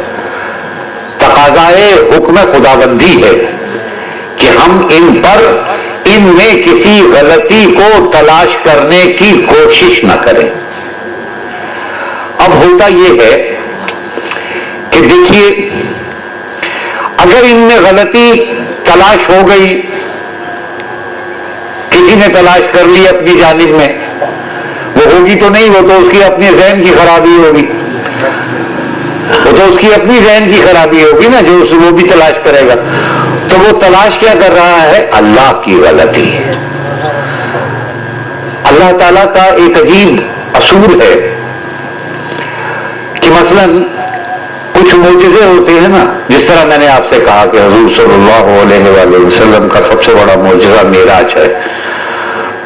تقاضائے حکم خداوندی ہے کہ ہم ان میں کسی غلطی کو تلاش کرنے کی کوشش نہ کریں. اب ہوتا یہ ہے کہ دیکھیے اگر ان میں غلطی تلاش ہو گئی, کسی نے تلاش کر لی اپنی جانب میں, وہ ہوگی تو نہیں, وہ تو اس کی اپنی ذہن کی خرابی ہوگی, وہ تو اس کی اپنی ذہن کی خرابی ہوگی نا, جو وہ بھی تلاش کرے گا. تو وہ تلاش کیا کر رہا ہے؟ اللہ کی غلطی. اللہ تعالیٰ کا ایک عجیب اصول ہے کہ مثلاً کچھ معجزے ہوتے ہیں نا, جس طرح میں نے آپ سے کہا کہ حضور صلی اللہ علیہ وآلہ وسلم کا سب سے بڑا معجزہ معراج ہے.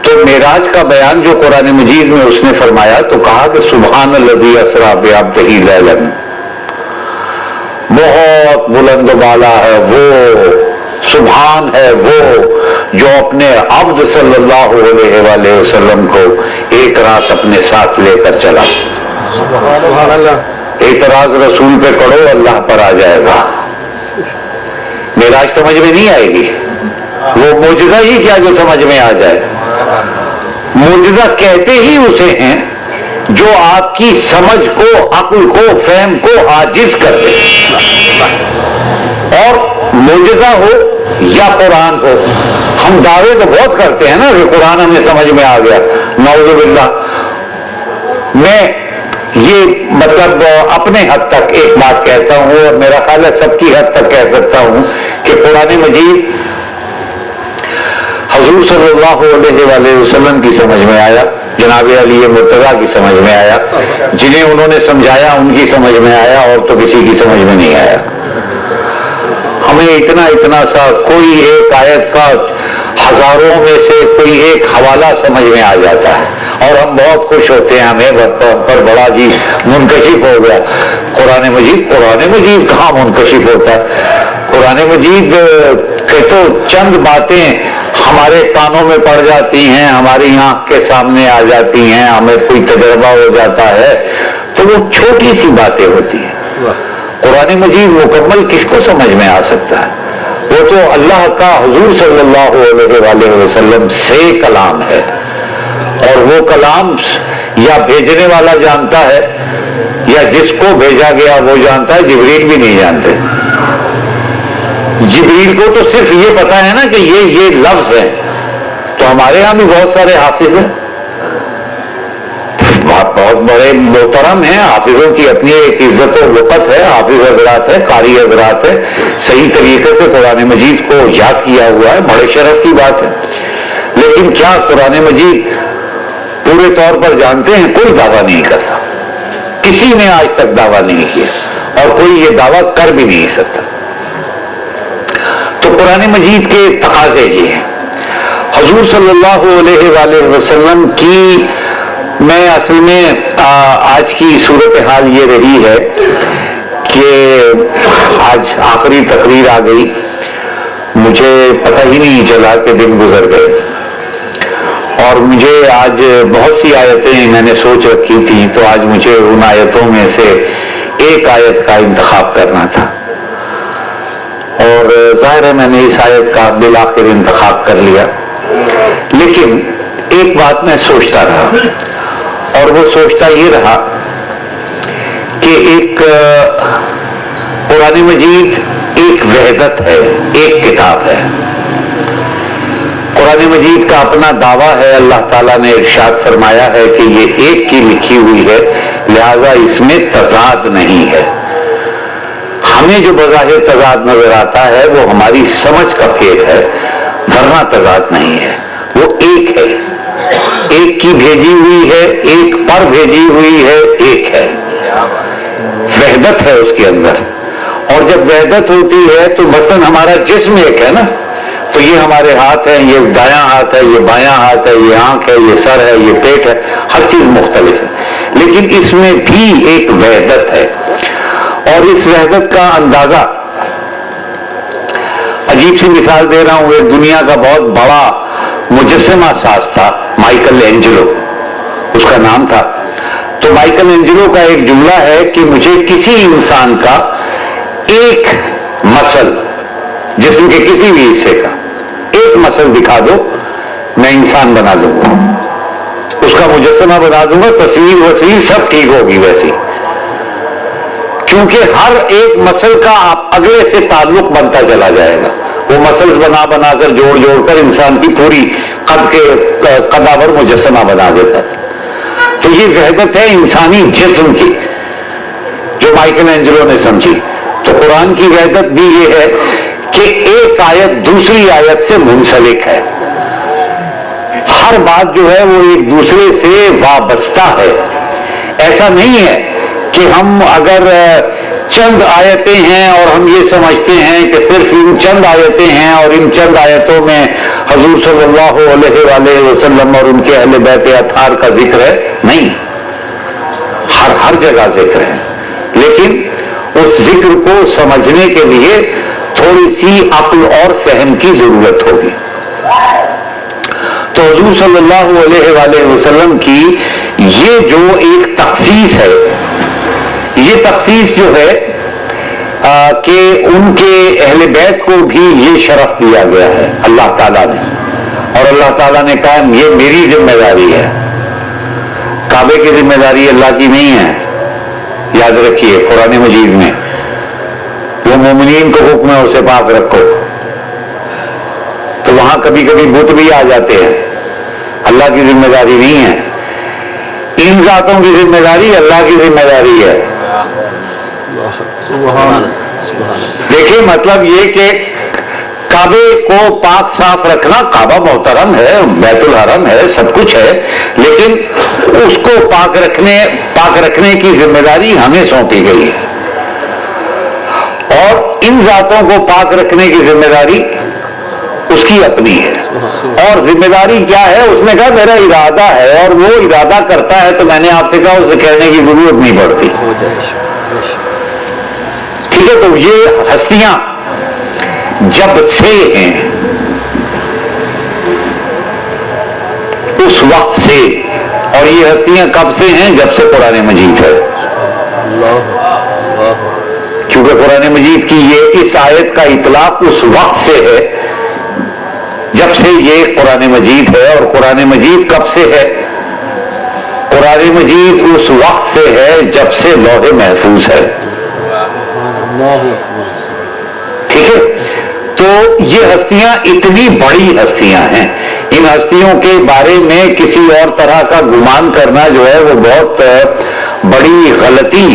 تو معراج کا بیان جو قرآن مجید میں اس نے فرمایا تو کہا کہ سبحان الذی اسری بعبدہ لیلا, بہت بلند و بالا ہے وہ, سبحان ہے وہ جو اپنے عبد صلی اللہ علیہ وآلہ وسلم کو ایک رات اپنے ساتھ لے کر چلا. سبحان اللہ. اعتراض رسول پہ کرو اللہ پر آ جائے گا. معراج سمجھ میں نہیں آئے گی, وہ معجزہ ہی کیا جو سمجھ میں آ جائے. معجزہ کہتے ہی اسے ہیں جو آپ کی سمجھ کو, عقل کو, فہم کو عاجز کر دے. اور معجزہ ہو یا قرآن ہو, ہم دعوے تو بہت کرتے ہیں نا کہ قرآن ہمیں سمجھ میں آ گیا, نعوذ باللہ. میں یہ مطلب اپنے حد تک ایک بات کہتا ہوں, اور میرا خیال ہے سب کی حد تک کہہ سکتا ہوں کہ قرآن مجید حضور صلی اللہ علیہ وآلہ وسلم کی سمجھ میں آیا, جناب علی مرتضیٰ کی سمجھ میں آیا, جنہیں انہوں نے سمجھایا ان کی سمجھ میں آیا, اور تو کسی کی سمجھ میں نہیں آیا. ہمیں اتنا سا کوئی ایک آیت کا ہزاروں میں سے کوئی ایک حوالہ سمجھ میں آ جاتا ہے اور ہم بہت خوش ہوتے ہیں, ہمیں پر بڑا جی منکشف ہو گیا. قرآن مجید کہاں منکشف ہوتا ہے؟ قرآن مجید کہ تو چند باتیں ہمارے کانوں میں پڑ جاتی ہیں, ہماری آنکھ کے سامنے آ جاتی ہیں, ہمیں کوئی تجربہ ہو جاتا ہے, تو وہ چھوٹی سی باتیں ہوتی ہیں. قرآن مجید مکمل کس کو سمجھ میں آ سکتا ہے؟ وہ تو اللہ کا حضور صلی اللہ علیہ وآلہ وسلم سے کلام ہے, اور وہ کلام یا بھیجنے والا جانتا ہے یا جس کو بھیجا گیا وہ جانتا ہے. جبریل بھی نہیں جانتے. جبریل کو تو صرف یہ پتا ہے نا کہ یہ لفظ ہے. تو ہمارے یہاں بھی بہت سارے حافظ ہیں, بہت بڑے محترم ہیں, حافظوں کی اپنی ایک عزت و وقت ہے, حافظ حضرات ہے, قاری حضرات ہے, صحیح طریقے سے قرآن مجید کو یاد کیا ہوا ہے, بڑے شرف کی بات ہے. لیکن کیا قرآن مجید پورے طور پر جانتے ہیں؟ کوئی دعویٰ نہیں کرتا, کسی نے آج تک دعویٰ نہیں کیا, اور کوئی یہ دعویٰ کر بھی نہیں سکتا. تو قرآن مجید کے تقاضے یہ ہیں. حضور صلی اللہ علیہ وآلہ وسلم کی, میں اصل میں آج کی صورتحال یہ رہی ہے کہ آج آخری تقریر آ گئی, مجھے پتہ ہی نہیں چلا کہ دن گزر گئے, اور مجھے آج بہت سی آیتیں میں نے سوچ رکھی تھی, تو آج مجھے ان آیتوں میں سے ایک آیت کا انتخاب کرنا تھا, اور ظاہر ہے میں نے اس آیت کا بالآخر انتخاب کر لیا. لیکن ایک بات میں سوچتا رہا, اور وہ سوچتا یہ رہا کہ ایک قرآن مجید ایک وحدت ہے, ایک کتاب ہے. قرآن مجید کا اپنا دعویٰ ہے, اللہ تعالیٰ نے ارشاد فرمایا ہے کہ یہ ایک کی لکھی ہوئی ہے, لہذا اس میں تضاد نہیں ہے. ہمیں جو بظاہر تضاد نظر آتا ہے وہ ہماری سمجھ کا پھیر ہے, ورنہ تضاد نہیں ہے. وہ ایک ہے, ایک کی بھیجی ہوئی ہے, ایک پر بھیجی ہوئی ہے, ایک ہے, وحدت ہے اس کے اندر. اور جب وحدت ہوتی ہے تو مثلاً ہمارا جسم ایک ہے نا، تو یہ ہمارے ہاتھ ہیں، یہ دایاں ہاتھ ہے، یہ بایاں ہاتھ ہے، یہ آنکھ ہے، یہ سر ہے، یہ پیٹ ہے، ہر چیز مختلف ہے، لیکن اس میں بھی ایک وحدت ہے۔ اور اس وحدت کا اندازہ، عجیب سی مثال دے رہا ہوں، ایک دنیا کا بہت بڑا مجسمہ ساز تھا مائیکل اینجلو، اس کا نام تھا۔ تو مائیکل اینجلو کا ایک جملہ ہے کہ مجھے کسی انسان کا ایک مسل، جسم کے کسی بھی حصے کا ایک مسل دکھا دو، میں انسان بنا دوں گا، اس کا مجسمہ بنا دوں گا، تصویر وصویر سب ٹھیک ہوگی ویسی، کیونکہ ہر ایک مسل کا اگلے سے تعلق بنتا چلا جائے گا، وہ مسل بنا بنا کر جوڑ جوڑ کر انسان کی پوری قداور مجسمہ بنا دیتا ہے۔ تو یہ وحدت ہے انسانی جسم کی جو مائیکل اینجلو نے سمجھی۔ تو قرآن کی وحدت بھی یہ ہے کہ ایک آیت دوسری آیت سے منسلک ہے، ہر بات جو ہے وہ ایک دوسرے سے وابستہ ہے۔ ایسا نہیں ہے کہ ہم اگر چند آیتیں ہیں اور ہم یہ سمجھتے ہیں کہ صرف ان چند آیتیں ہیں اور ان چند آیتوں میں حضور صلی اللہ علیہ وآلہ وسلم اور ان کے اہل بیت اطہار کا ذکر ہے، نہیں، ہر جگہ ذکر ہے، لیکن اس ذکر کو سمجھنے کے لیے تھوڑی سی عقل اور فہم کی ضرورت ہوگی۔ تو حضور صلی اللہ علیہ وآلہ وسلم کی یہ جو ایک تخصیص ہے، یہ تخصیص جو ہے کہ ان کے اہل بیت کو بھی یہ شرف دیا گیا ہے اللہ تعالیٰ نے، اور اللہ تعالیٰ نے کہا یہ میری ذمہ داری ہے، کعبے کی ذمہ داری اللہ کی نہیں ہے، یاد رکھیے۔ قرآن مجید میں وہ مومنین کو حکم ہے اسے پاک رکھو، تو وہاں کبھی کبھی بت بھی آ جاتے ہیں، اللہ کی ذمہ داری نہیں ہے، ان ذاتوں کی ذمہ داری اللہ کی ذمہ داری ہے۔ دیکھیے مطلب یہ کہ کعبے کو پاک صاف رکھنا، کعبہ محترم ہے، بیت الحرم ہے، سب کچھ ہے، لیکن اس کو پاک رکھنے کی ذمہ داری ہمیں سونپی گئی ہے، اور ان ذاتوں کو پاک رکھنے کی ذمہ داری اس کی اپنی ہے۔ اور ذمہ داری کیا ہے؟ اس نے کہا میرا ارادہ ہے، اور وہ ارادہ کرتا ہے تو میں نے آپ سے کہا اسے کہنے کی ضرورت نہیں پڑتی، ٹھیک ہے؟ تو یہ ہستیاں جب سے ہیں، اس وقت سے، اور یہ ہستیاں کب سے ہیں؟ جب سے قرآن مجید ہے، کیونکہ قرآن مجید کی یہ اس آیت کا اطلاق اس وقت سے ہے جب سے یہ قرآن مجید ہے۔ اور قرآن مجید کب سے ہے؟ قرآن مجید اس وقت سے ہے جب سے لوح محفوظ ہے، ٹھیک ہے؟ تو یہ ہستیاں اتنی بڑی ہستیاں ہیں، ان ہستیوں کے بارے میں کسی اور طرح کا گمان کرنا جو ہے وہ بہت بڑی غلطی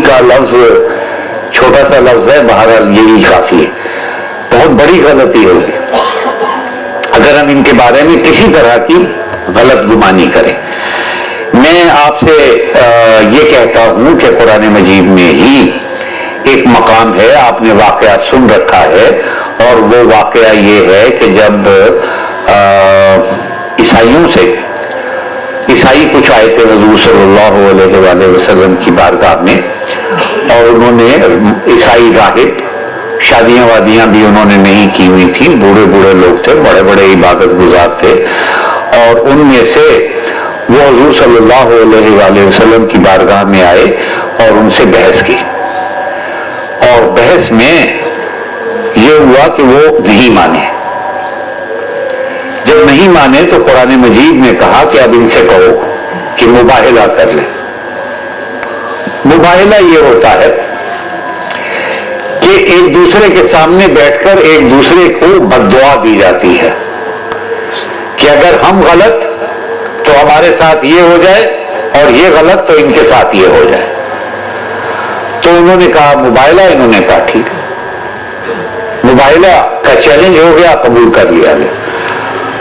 کا لفظ چھوٹا سا لفظ ہے، بہرحال یہی کافی ہے، بہت بڑی غلطی ہوگی اگر ہم ان کے بارے میں کسی طرح کی غلط گمانی کریں۔ میں آپ سے یہ کہتا ہوں کہ قرآن مجید میں ہی ایک مقام ہے، آپ نے واقعہ سن رکھا ہے، اور وہ واقعہ یہ ہے کہ جب عیسائی کچھ آئے تھے حضور صلی اللہ علیہ وآلہ وسلم کی بارگاہ میں، اور انہوں نے عیسائی راہب، شادیاں وادیاں بھی انہوں نے نہیں کی ہوئی تھی، بوڑھے لوگ تھے، بڑے عبادت گزار تھے، اور ان میں سے وہ حضور صلی اللہ علیہ وآلہ وسلم کی بارگاہ میں آئے اور ان سے بحث کی، اور بحث میں یہ ہوا کہ وہ نہیں مانے۔ جب نہیں مانے تو قرآن مجید نے کہا کہ اب ان سے کہو کہ مباہلہ کر لیں۔ مباہلہ یہ ہوتا ہے کہ ایک دوسرے کے سامنے بیٹھ کر ایک دوسرے کو بد دعا دی جاتی ہے کہ اگر ہم غلط تو ہمارے ساتھ یہ ہو جائے، اور یہ غلط تو ان کے ساتھ یہ ہو جائے۔ تو انہوں نے کہا مباہلہ، انہوں نے کہا ٹھیک ہے، مباہلہ کا چیلنج ہو گیا، قبول کر لیا گیا۔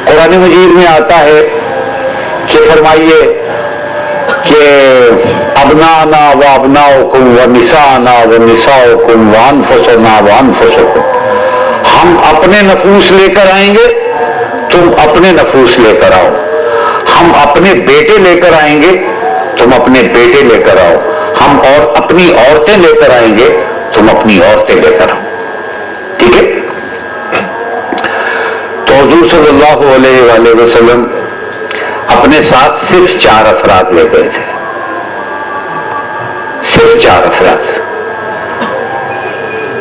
قرآن مجید میں آتا ہے کہ فرمائیے کہ ابنانا و ابناؤکم و نساءنا و نساؤکم و انفسنا و انفسکم، ہم اپنے نفوس لے کر آئیں گے، تم اپنے نفوس لے کر آؤ، ہم اپنے بیٹے لے کر آئیں گے، تم اپنے بیٹے لے کر آؤ، ہم اور اپنی عورتیں لے کر آئیں گے، تم اپنی عورتیں لے کر آؤ. ٹھیک ہے؟ تو حضور صلی اللہ علیہ وآلہ وسلم اپنے ساتھ صرف 4 افراد لے گئے تھے، صرف 4 افراد.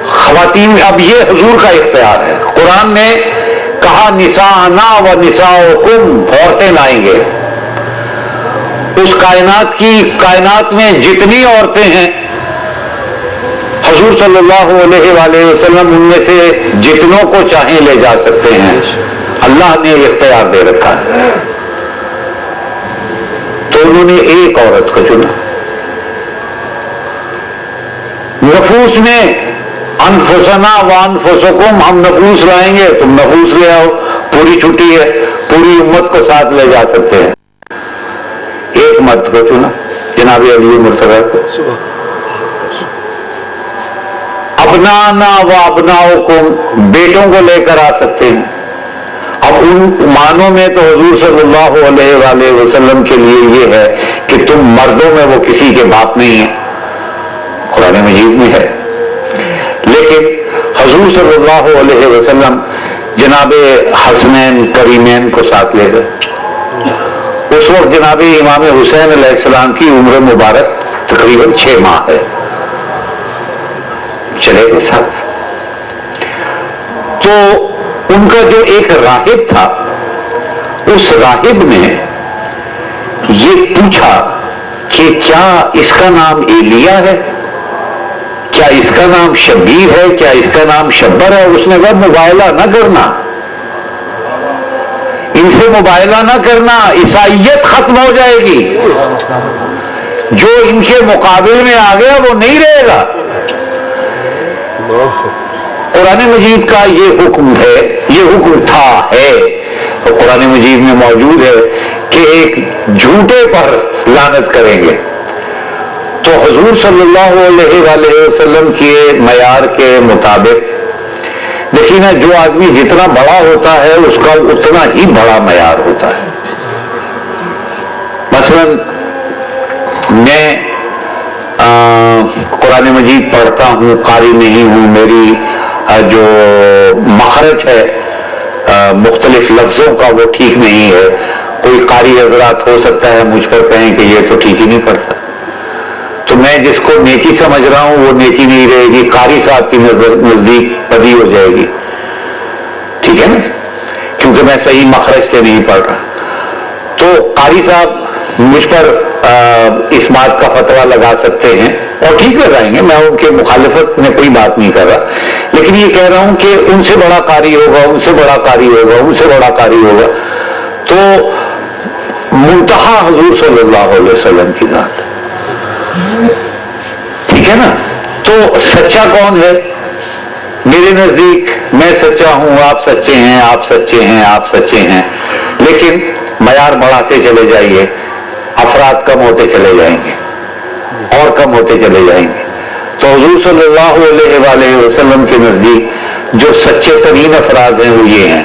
خواتین، اب یہ حضور کا اختیار ہے. قرآن نے کہا نساءنا و نساؤکم، عورتیں لائیں گے. اس کائنات میں جتنی عورتیں ہیں، حضور صلی اللہ علیہ وآلہ وسلم ان میں سے جتنوں کو چاہیں لے جا سکتے ہیں. اللہ نے اختیار دے رکھا ہے. تو انہوں نے ایک عورت کو چنا. نفوس میں انفسنا و انفسکم، ہم نفوس لائیں گے، تم نفوس لے آؤ. پوری چھٹی ہے، پوری امت کو ساتھ لے جا سکتے ہیں. ایک مرد کو چنا، جناب علی مرتضیٰ کو. ابنانا و ابناؤکم، بیٹوں کو لے کر آ سکتے ہیں. اب ان معنوں میں تو حضور صلی اللہ علیہ وآلہ وسلم کے لیے یہ ہے کہ تم مردوں میں وہ کسی کے باپ نہیں ہیں، قرآن مجید میں ہے. لیکن حضور صلی اللہ علیہ وسلم جناب حسنین کریمین کو ساتھ لے گئے. اس وقت جناب امام حسین علیہ السلام کی عمر مبارک تقریباً 6 ماہ ہے. چلے گئے ساتھ. تو ان کا جو ایک راہب تھا، اس راہب نے یہ پوچھا کہ کیا اس کا نام ایلیا ہے، کیا اس کا نام شبیر ہے، کیا اس کا نام شبر ہے؟ اس نے کہا مباہلہ نہ کرنا، ان سے مباہلہ نہ کرنا، عیسائیت ختم ہو جائے گی. جو ان کے مقابل میں آ گیا وہ نہیں رہے گا. قرآن مجید کا یہ حکم ہے، یہ حکم تھا، ہے، قرآن مجید میں موجود ہے کہ ایک جھوٹے پر لعنت کریں گے. تو حضور صلی اللہ علیہ وآلہ وسلم کے معیار کے مطابق دیکھیے نا، جو آدمی جتنا بڑا ہوتا ہے اس کا اتنا ہی بڑا معیار ہوتا ہے. مثلا میں قرآن مجید پڑھتا ہوں، قاری نہیں ہوں، میری جو مخرج ہے مختلف لفظوں کا وہ ٹھیک نہیں ہے. کوئی قاری حضرات ہو سکتا ہے مجھ پر کہیں کہ یہ تو ٹھیک ہی نہیں پڑھتا، تو میں جس کو نیکی سمجھ رہا ہوں وہ نیکی نہیں رہے گی، قاری صاحب کی نزدیک بدی ہو جائے گی. ٹھیک ہے نا، کیونکہ میں صحیح مخرج سے نہیں پڑھ رہا. تو قاری صاحب مجھ پر اس بات کا فتویٰ لگا سکتے ہیں اور ٹھیک لگائیں گے، میں ان کے مخالفت میں کوئی بات نہیں کر رہا، لیکن یہ کہہ رہا ہوں کہ ان سے بڑا قاری ہوگا، ان سے بڑا قاری ہوگا، ان سے بڑا قاری ہوگا. تو منتہا حضور صلی اللہ علیہ وسلم کی ذات. ٹھیک ہے نا. تو سچا کون ہے؟ میرے نزدیک میں سچا ہوں، آپ سچے ہیں، آپ سچے ہیں، آپ سچے ہیں. لیکن معیار بڑھاتے چلے جائیے، افراد کم ہوتے چلے جائیں گے اور کم ہوتے چلے جائیں گے. تو حضور صلی اللہ علیہ وآلہ وسلم کے نزدیک جو سچے ترین افراد ہیں وہ یہ ہیں.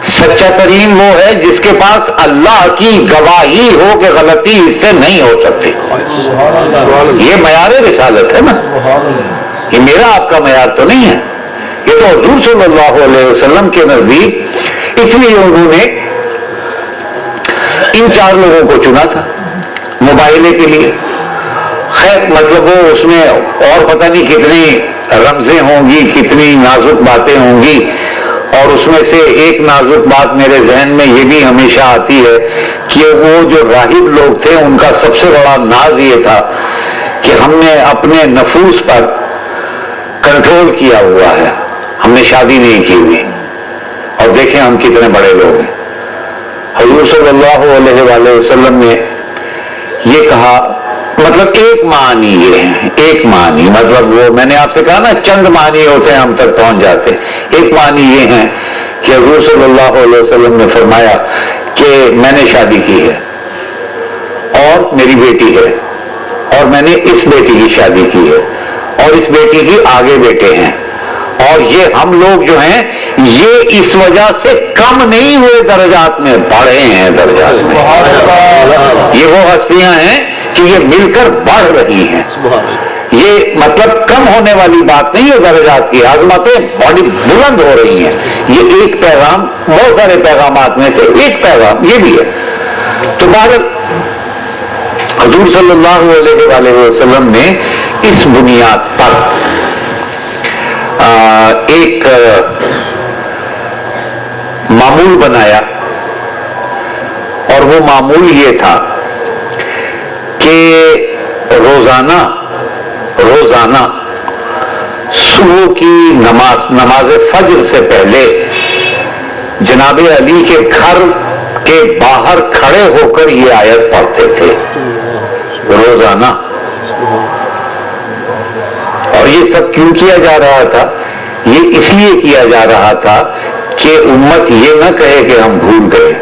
سچا ترین وہ ہے جس کے پاس اللہ کی گواہی ہو کہ غلطی اس سے نہیں ہو سکتی. یہ معیار رسالت ہے نا، یہ میرا آپ کا معیار تو نہیں ہے. یہ تو حضور صلی اللہ علیہ وسلم کے نزدیک، اس لیے انہوں نے ان 4 لوگوں کو چنا تھا مباہلے کے لیے. خیر مطلب وہ اس میں اور پتہ نہیں کتنی رمزیں ہوں گی، کتنی نازک باتیں ہوں گی. اور اس میں سے ایک نازک بات میرے ذہن میں یہ بھی ہمیشہ آتی ہے کہ وہ جو راہب لوگ تھے ان کا سب سے بڑا ناز یہ تھا کہ ہم نے اپنے نفوس پر کنٹرول کیا ہوا ہے، ہم نے شادی نہیں کی ہوئی، اور دیکھیں ہم کتنے بڑے لوگ ہیں. حضور صلی اللہ علیہ وآلہ وسلم نے یہ کہا، مطلب ایک معنی یہ ہے، ایک معنی مطلب وہ میں نے آپ سے کہا نا چند معنی ہوتے ہیں ہم تک پہنچ جاتے. ایک معنی یہ ہے کہ حضور صلی اللہ علیہ وسلم نے فرمایا کہ میں نے شادی کی ہے اور میری بیٹی ہے اور میں نے اس بیٹی کی شادی کی ہے اور اس بیٹی کی آگے بیٹے ہیں اور یہ ہم لوگ جو ہیں یہ اس وجہ سے کم نہیں ہوئے درجات میں، بڑھے ہیں درجات میں. یہ وہ ہستیاں ہیں کہ یہ مل کر بڑھ رہی ہیں. یہ مطلب کم ہونے والی بات نہیں ہے، درجات کی عظمتیں بڑی بلند ہو رہی ہیں. یہ ایک پیغام بہت سارے پیغامات میں سے ایک پیغام یہ بھی ہے. تو بہرحال حضور صلی اللہ علیہ وآلہ وسلم نے اس بنیاد پر ایک معمول بنایا اور وہ معمول یہ تھا کہ روزانہ صبح کی نماز فجر سے پہلے جناب علی کے گھر کے باہر کھڑے ہو کر یہ آیت پڑھتے تھے روزانہ. اور یہ سب کیوں کیا جا رہا تھا؟ یہ اس لیے کیا جا رہا تھا کہ امت یہ نہ کہے کہ ہم بھول گئے،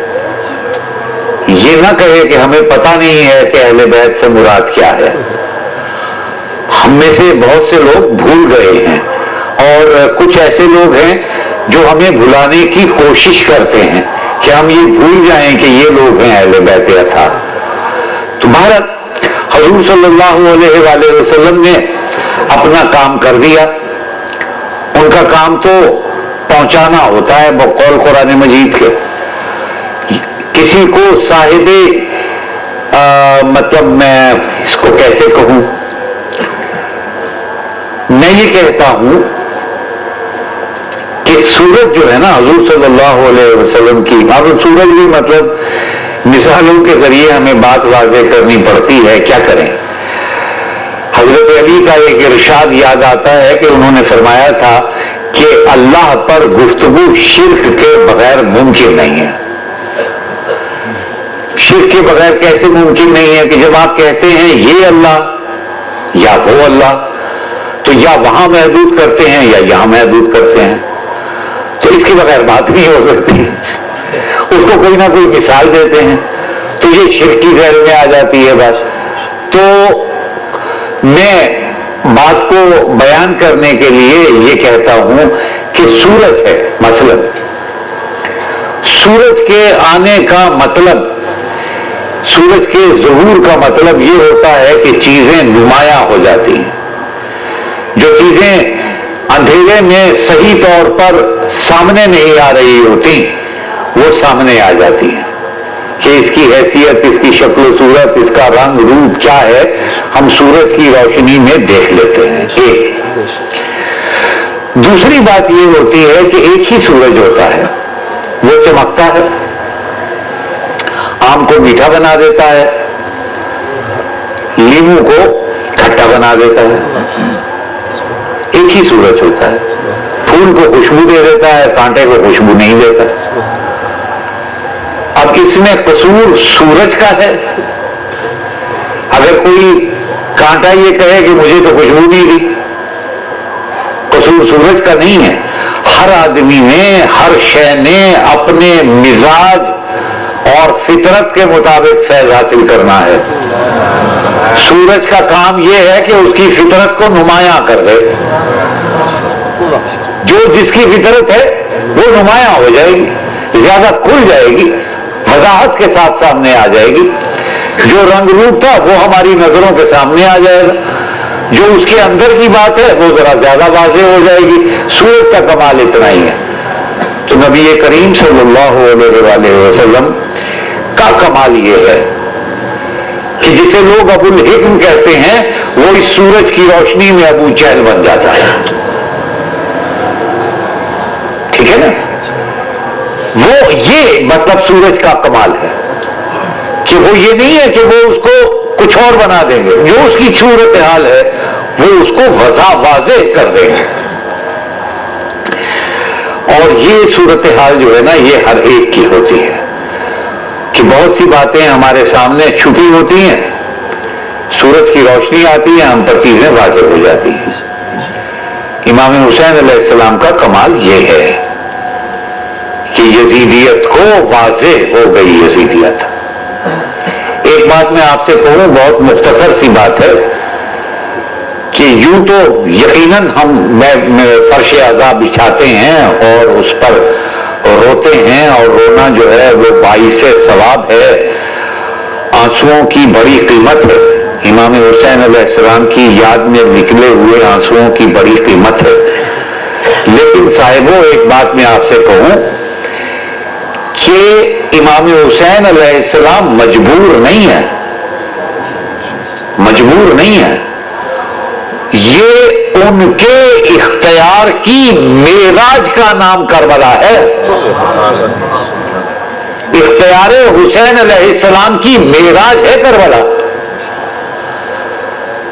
یہ نہ کہے کہ ہمیں پتہ نہیں ہے کہ اہل بیت سے مراد کیا ہے. ہم میں سے بہت سے لوگ بھول گئے ہیں اور کچھ ایسے لوگ ہیں جو ہمیں بھلانے کی کوشش کرتے ہیں کہ ہم یہ بھول جائیں کہ یہ لوگ ہیں اہل بیت اطہار. تو بھارت حضور صلی اللہ علیہ وآلہ وسلم نے اپنا کام کر دیا. ان کا کام تو پہنچانا ہوتا ہے بقول قرآن مجید کے. کسی کو صاحب مطلب میں اس کو کیسے کہوں، میں یہ کہتا ہوں کہ سورج جو ہے نا حضور صلی اللہ علیہ وسلم کی، اب سورج بھی مطلب مثالوں کے ذریعے ہمیں بات واضح کرنی پڑتی ہے، کیا کریں. حضرت علی کا ایک ارشاد یاد آتا ہے کہ انہوں نے فرمایا تھا کہ اللہ پر گفتگو شرک کے بغیر ممکن نہیں ہے. شرک کے بغیر کیسے ممکن نہیں ہے کہ جب آپ کہتے ہیں یہ اللہ یا وہ اللہ، تو یا وہاں محدود کرتے ہیں یا یہاں محدود کرتے ہیں، تو اس کے بغیر بات نہیں ہو سکتی. اس کو کوئی نہ کوئی مثال دیتے ہیں تو یہ شرک کی غیر میں آ جاتی ہے بس. تو میں بات کو بیان کرنے کے لیے یہ کہتا ہوں کہ سورج ہے مثلا، سورج کے آنے کا مطلب، سورج کے ظہور کا مطلب یہ ہوتا ہے کہ چیزیں نمایاں ہو جاتی ہیں. جو چیزیں اندھیرے میں صحیح طور پر سامنے نہیں آ رہی ہوتی وہ سامنے آ جاتی ہیں کہ اس کی حیثیت، اس کی شکل و صورت، اس کا رنگ روپ کیا ہے، ہم سورج کی روشنی میں دیکھ لیتے ہیں. ایک دوسری بات یہ ہوتی ہے کہ ایک ہی سورج ہوتا ہے، وہ چمکتا ہے، آم کو میٹھا بنا دیتا ہے، لیمو کو کھٹا بنا دیتا ہے. ایک ہی سورج ہوتا ہے. پھول کو خوشبو دے دیتا ہے، کانٹے کو خوشبو نہیں دیتا. اب اس میں قصور سورج کا ہے. اگر کوئی کانٹا یہ کہے کہ مجھے تو خوشبو نہیں دی، قصور سورج کا نہیں ہے. ہر آدمی نے، ہر شے نے اپنے مزاج اور فطرت کے مطابق فیض حاصل کرنا ہے. سورج کا کام یہ ہے کہ اس کی فطرت کو نمایاں کر دے. جو جس کی فطرت ہے وہ نمایاں ہو جائے گی، زیادہ کھل جائے گی، وضاحت کے ساتھ سامنے آ جائے گی. جو رنگ روپ تھا وہ ہماری نظروں کے سامنے آ جائے گا. جو اس کے اندر کی بات ہے وہ ذرا زیادہ واضح ہو جائے گی. سورج کا کمال اتنا ہی ہے. تو نبی کریم صلی اللہ علیہ وآلہ وسلم کا کمال یہ ہے کہ جسے لوگ ابو الحکم کہتے ہیں وہ اس سورج کی روشنی میں ابو جہل بن جاتا ہے. ٹھیک ہے نا؟ وہ یہ مطلب سورج کا کمال ہے کہ وہ یہ نہیں ہے کہ وہ اس کو کچھ اور بنا دیں گے. جو اس کی صورتحال ہے وہ اس کو واضح کر دیں گے. اور یہ صورتحال جو ہے نا یہ ہر ایک کی ہوتی ہے کہ بہت سی باتیں ہمارے سامنے چھپی ہوتی ہیں، سورج کی روشنی آتی ہے، ہم پر چیزیں واضح ہو جاتی ہیں. امام حسین علیہ السلام کا کمال یہ ہے کہ یزیدیت کو واضح ہو گئی. یزیدیت ایک ایک بات میں آپ سے کہوں، بہت مختصر سی بات ہے کہ یوں تو یقیناً ہم فرش عذاب بچھاتے ہیں اور اس پر روتے ہیں، اور رونا جو ہے وہ باعث ثواب ہے، آنسوؤں کی بڑی قیمت ہے، امام حسین علیہ السلام کی یاد میں نکلے ہوئے آنسوؤں کی بڑی قیمت ہے۔ لیکن صاحبوں، ایک بات میں آپ سے کہوں کہ امام حسین علیہ السلام مجبور نہیں ہے، مجبور نہیں ہے، یہ ان کے اختیار کی معراج کا نام کربلا ہے، اختیار حسین علیہ السلام کی معراج ہے کربلا۔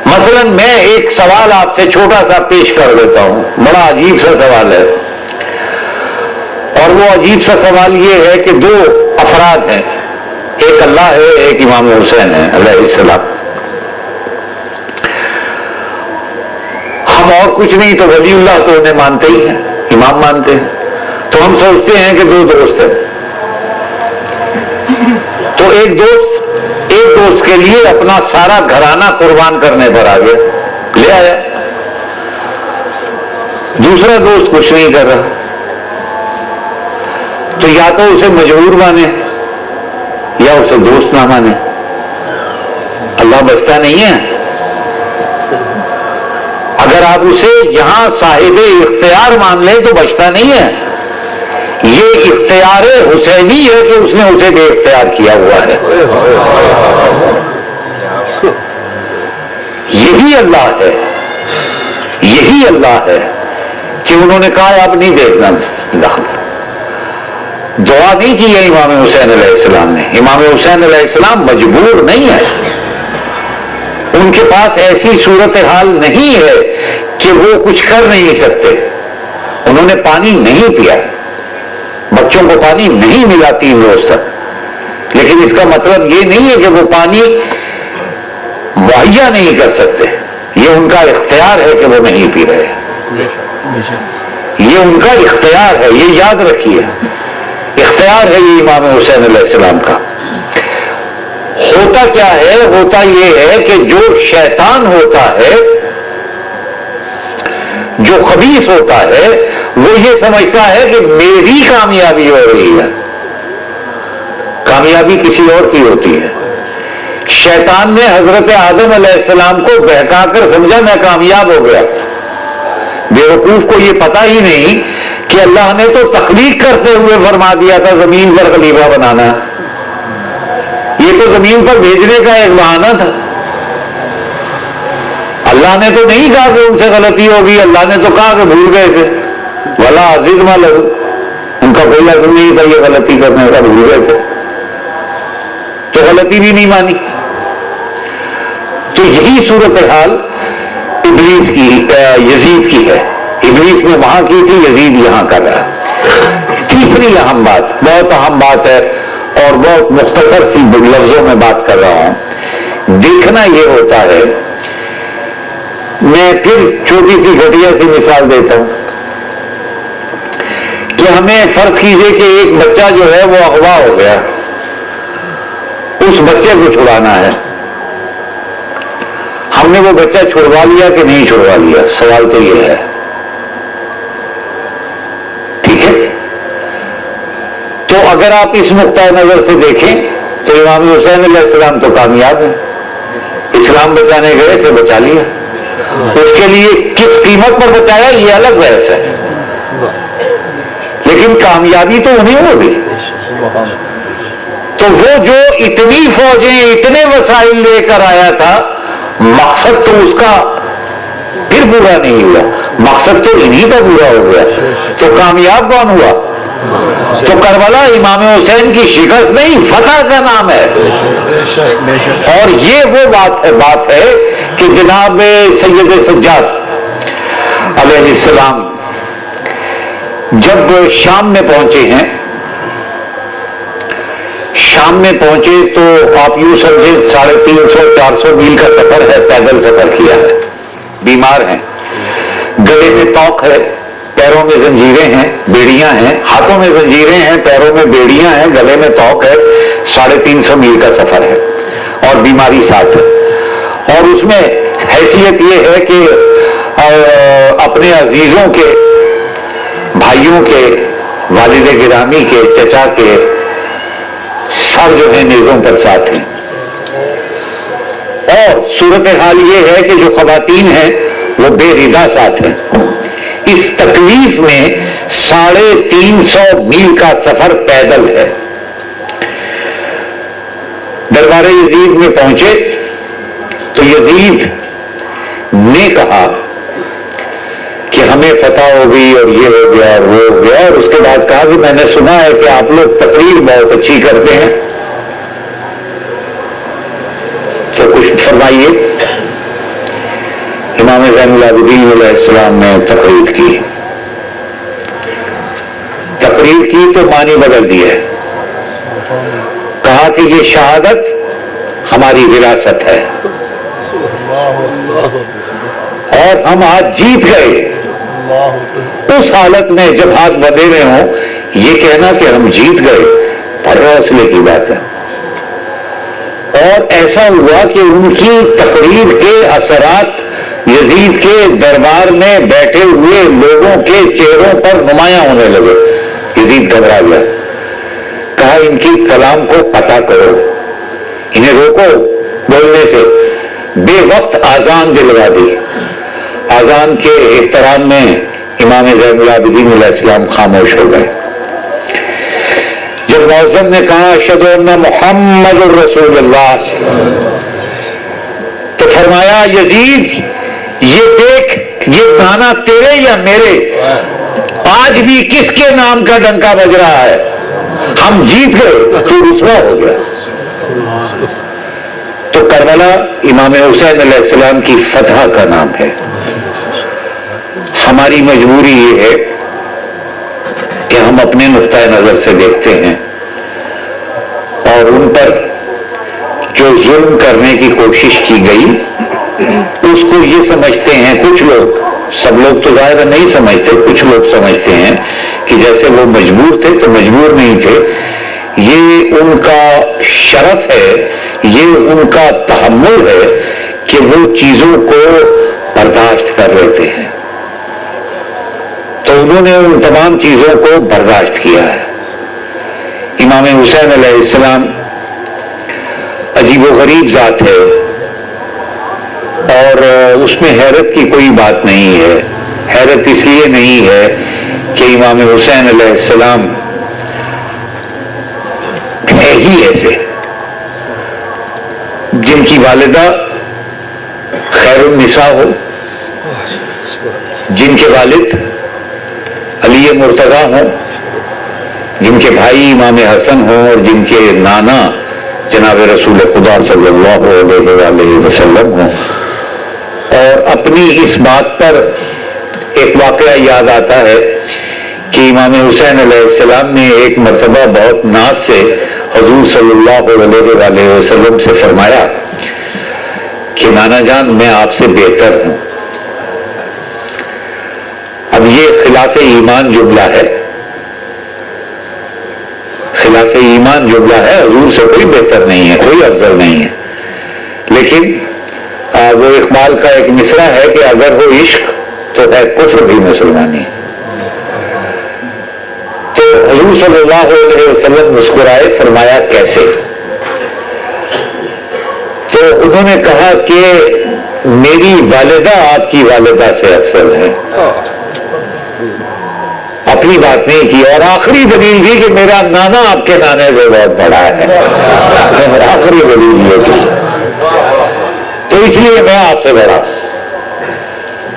مثلا میں ایک سوال آپ سے چھوٹا سا پیش کر دیتا ہوں، بڑا عجیب سا سوال ہے، اور وہ عجیب سا سوال یہ ہے کہ دو افراد ہیں، ایک اللہ ہے، ایک امام حسین ہے علیہ السلام، ہم اور کچھ نہیں تو ولی اللہ تو انہیں مانتے ہی ہیں، امام مانتے ہیں، تو ہم سوچتے ہیں کہ دو دوست ہیں، تو ایک دوست کے لیے اپنا سارا گھرانہ قربان کرنے پر آ گیا، لے آیا، دوسرا دوست کچھ نہیں کر رہا، تو یا تو اسے مجبور مانے یا اسے دوست نہ مانے، اللہ بچتا نہیں ہے۔ اگر آپ اسے یہاں صاحب اختیار مان لیں تو بچتا نہیں ہے، یہ اختیار حسینی ہے کہ اس نے اسے بے اختیار کیا ہوا ہے، یہی اللہ ہے، یہی اللہ ہے کہ انہوں نے کہا اب نہیں دیکھنا دخل، دعا نہیں کی ہے امام حسین علیہ السلام نے، امام حسین علیہ السلام مجبور نہیں ہے، ان کے پاس ایسی صورتحال نہیں ہے کہ وہ کچھ کر نہیں سکتے، انہوں نے پانی نہیں پیا، بچوں کو پانی نہیں ملا 3 روز تک، لیکن اس کا مطلب یہ نہیں ہے کہ وہ پانی مہیا نہیں کر سکتے، یہ ان کا اختیار ہے کہ وہ نہیں پی رہے، یہ ان کا اختیار ہے، یہ یاد رکھیے، اختیار ہے یہ امام حسین علیہ السلام کا۔ ہوتا کیا ہے؟ ہوتا یہ ہے کہ جو شیطان ہوتا ہے، جو خبیث ہوتا ہے، وہ یہ سمجھتا ہے کہ میری کامیابی ہو رہی ہے، کامیابی کسی اور کی ہوتی ہے۔ شیطان نے حضرت آدم علیہ السلام کو بہکا کر سمجھا میں کامیاب ہو گیا، بیوقوف کو یہ پتا ہی نہیں کہ اللہ نے تو تخلیق کرتے ہوئے فرما دیا تھا زمین پر خلیفہ بنانا، یہ تو زمین پر بھیجنے کا ایک بہانہ تھا، اللہ نے تو نہیں کہا کہ ان سے غلطی ہوگی، اللہ نے تو کہا کہ بھول گئے تھے، ولا عزیز ما لہو، ان کا کوئی لازم نہیں تھا یہ غلطی کرنے کا، بھول گئے تھے تو غلطی بھی نہیں مانی۔ تو یہی صورتحال ابلیس کی، یزید کی ہے، ابلیس نے وہاں کی تھی، یزید یہاں کر رہا ہے۔ تیسری اہم بات، بہت اہم بات ہے اور بہت مختصر سی لفظوں میں بات کر رہا ہوں، دیکھنا یہ ہوتا ہے، میں پھر چھوٹی سی گھٹیا سی مثال دیتا ہوں کہ ہمیں فرض کیجئے کہ ایک بچہ جو ہے وہ اغوا ہو گیا، اس بچے کو چھڑانا ہے، ہم نے وہ بچہ چھڑوا لیا کہ نہیں چھڑوا لیا؟ سوال تو یہ ہے، ٹھیک ہے؟ تو اگر آپ اس نقطۂ نظر سے دیکھیں تو امام حسین علیہ السلام تو کامیاب ہیں، اسلام بچانے گئے تھے، بچا لیا، اس کے لیے کس قیمت پر بچایا یہ الگ بحث ہے، لیکن کامیابی تو انہیں ہو گئی۔ تو وہ جو اتنی فوجیں، اتنے وسائل لے کر آیا تھا، مقصد تو اس کا پھر پورا نہیں ہوا، مقصد تو انہی کا پورا ہو گیا، تو کامیاب کون ہوا؟ تو کربلا امام حسین کی شکست نہیں، فتح کا نام ہے۔ اور یہ وہ بات ہے کہ جناب سید سجاد علیہ السلام جب شام میں پہنچے ہیں، شام میں پہنچے تو آپ یوں سمجھیں 350-400 میل کا سفر ہے، پیدل سفر کیا ہے، بیمار ہیں، گلے میں توق ہے، پیروں میں زنجیریں ہیں، بیڑیاں ہیں، ہاتھوں میں زنجیریں ہیں، پیروں میں بیڑیاں ہیں، گلے میں توق ہے، 350 میل کا سفر ہے، اور بیماری ساتھ ہے، اور اس میں حیثیت یہ ہے کہ اپنے عزیزوں کے، بھائیوں کے، والد گرامی کے، چچا کے سر جو ہے نیزوں پر ساتھ ہیں، اور صورتحال یہ ہے کہ جو خواتین ہیں وہ بے ردا ساتھ ہیں۔ اس تکلیف میں 350 میل کا سفر پیدل ہے۔ دربار یزید میں پہنچے تو یزید نے کہا کہ ہمیں فتح ہو گئی اور یہ ہو گیا اور وہ ہو گیا، اور اس کے بعد کہا کہ میں نے سنا ہے کہ آپ لوگ تقریر بہت اچھی کرتے ہیں، تو کچھ فرمائیے۔ امام زین العابدین علیہ السلام نے تقریر کی تو معنی بدل دیا، کہا کہ یہ شہادت ہماری وراثت ہے اور ہم آج جیت گئے۔ اس حالت میں جب ہاتھ بندھے میں ہوں یہ کہنا کہ ہم جیت گئے بڑے حوصلے کی بات ہے۔ اور ایسا ہوا کہ ان کی تقریر کے اثرات یزید کے دربار میں بیٹھے ہوئے لوگوں کے چہروں پر نمایاں ہونے لگے۔ یزید گھبرا گیا، کہا ان کی کلام کو قطع کرو، انہیں روکو بولنے سے۔ بے وقت آذان دلوا دی۔ آذان کے احترام میں امام زین العابدین علیہ السلام خاموش ہو گئے۔ جب مؤذن نے کہا اشہد ان محمد الرسول اللہ، تو فرمایا یزید یہ دیکھ یہ گانا تیرے یا میرے؟ آج بھی کس کے نام کا ڈنکا بج رہا ہے؟ ہم جیت گئے تو رسوا ہو گیا۔ تو کربلا امام حسین علیہ السلام کی فتح کا نام ہے۔ ہماری مجبوری یہ ہے کہ ہم اپنے نقطۂ نظر سے دیکھتے ہیں اور ان پر جو ظلم کرنے کی کوشش کی گئی اس کو یہ سمجھتے ہیں کچھ لوگ، سب لوگ تو ظاہر نہیں سمجھتے، کچھ لوگ سمجھتے ہیں کہ جیسے وہ مجبور تھے تو مجبور نہیں تھے، یہ ان کا شرف ہے، یہ ان کا تحمل ہے کہ وہ چیزوں کو برداشت کر لیتے ہیں۔ تو انہوں نے ان تمام چیزوں کو برداشت کیا ہے۔ امام حسین علیہ السلام عجیب و غریب ذات ہے اور اس میں حیرت کی کوئی بات نہیں ہے۔ حیرت اس لیے نہیں ہے کہ امام حسین علیہ السلام ہے ہی ایسے، جن کی والدہ خیر النساء ہو، جن کے والد علی مرتضیٰ ہوں، جن کے بھائی امام حسن ہوں، اور جن کے نانا جناب رسول خدا صلی اللہ علیہ وآلہ وسلم ہوں۔ اور اپنی اس بات پر ایک واقعہ یاد آتا ہے کہ امام حسین علیہ السلام نے ایک مرتبہ بہت ناز سے حضور صلی اللہ علیہ وآلہ وسلم سے فرمایا کہ نانا جان میں آپ سے بہتر ہوں۔ اب یہ خلاف ایمان جملہ ہے، خلاف ایمان جملہ ہے، حضور سے کوئی بہتر نہیں ہے، کوئی افضل نہیں ہے، لیکن وہ اقبال کا ایک مصرع ہے کہ اگر ہو عشق تو ہے کفر بھی مسلمانی۔ تو حضور صلی اللہ علیہ وسلم مسکرائے، فرمایا کیسے؟ تو انہوں نے کہا کہ میری والدہ آپ کی والدہ سے افضل ہے۔ اپنی بات نہیں کی، اور آخری دلیل بھی کہ میرا نانا آپ کے نانے سے بہت بڑا ہے، آخری دلیل یہ تھی، تو اس لیے میں آپ سے بڑا۔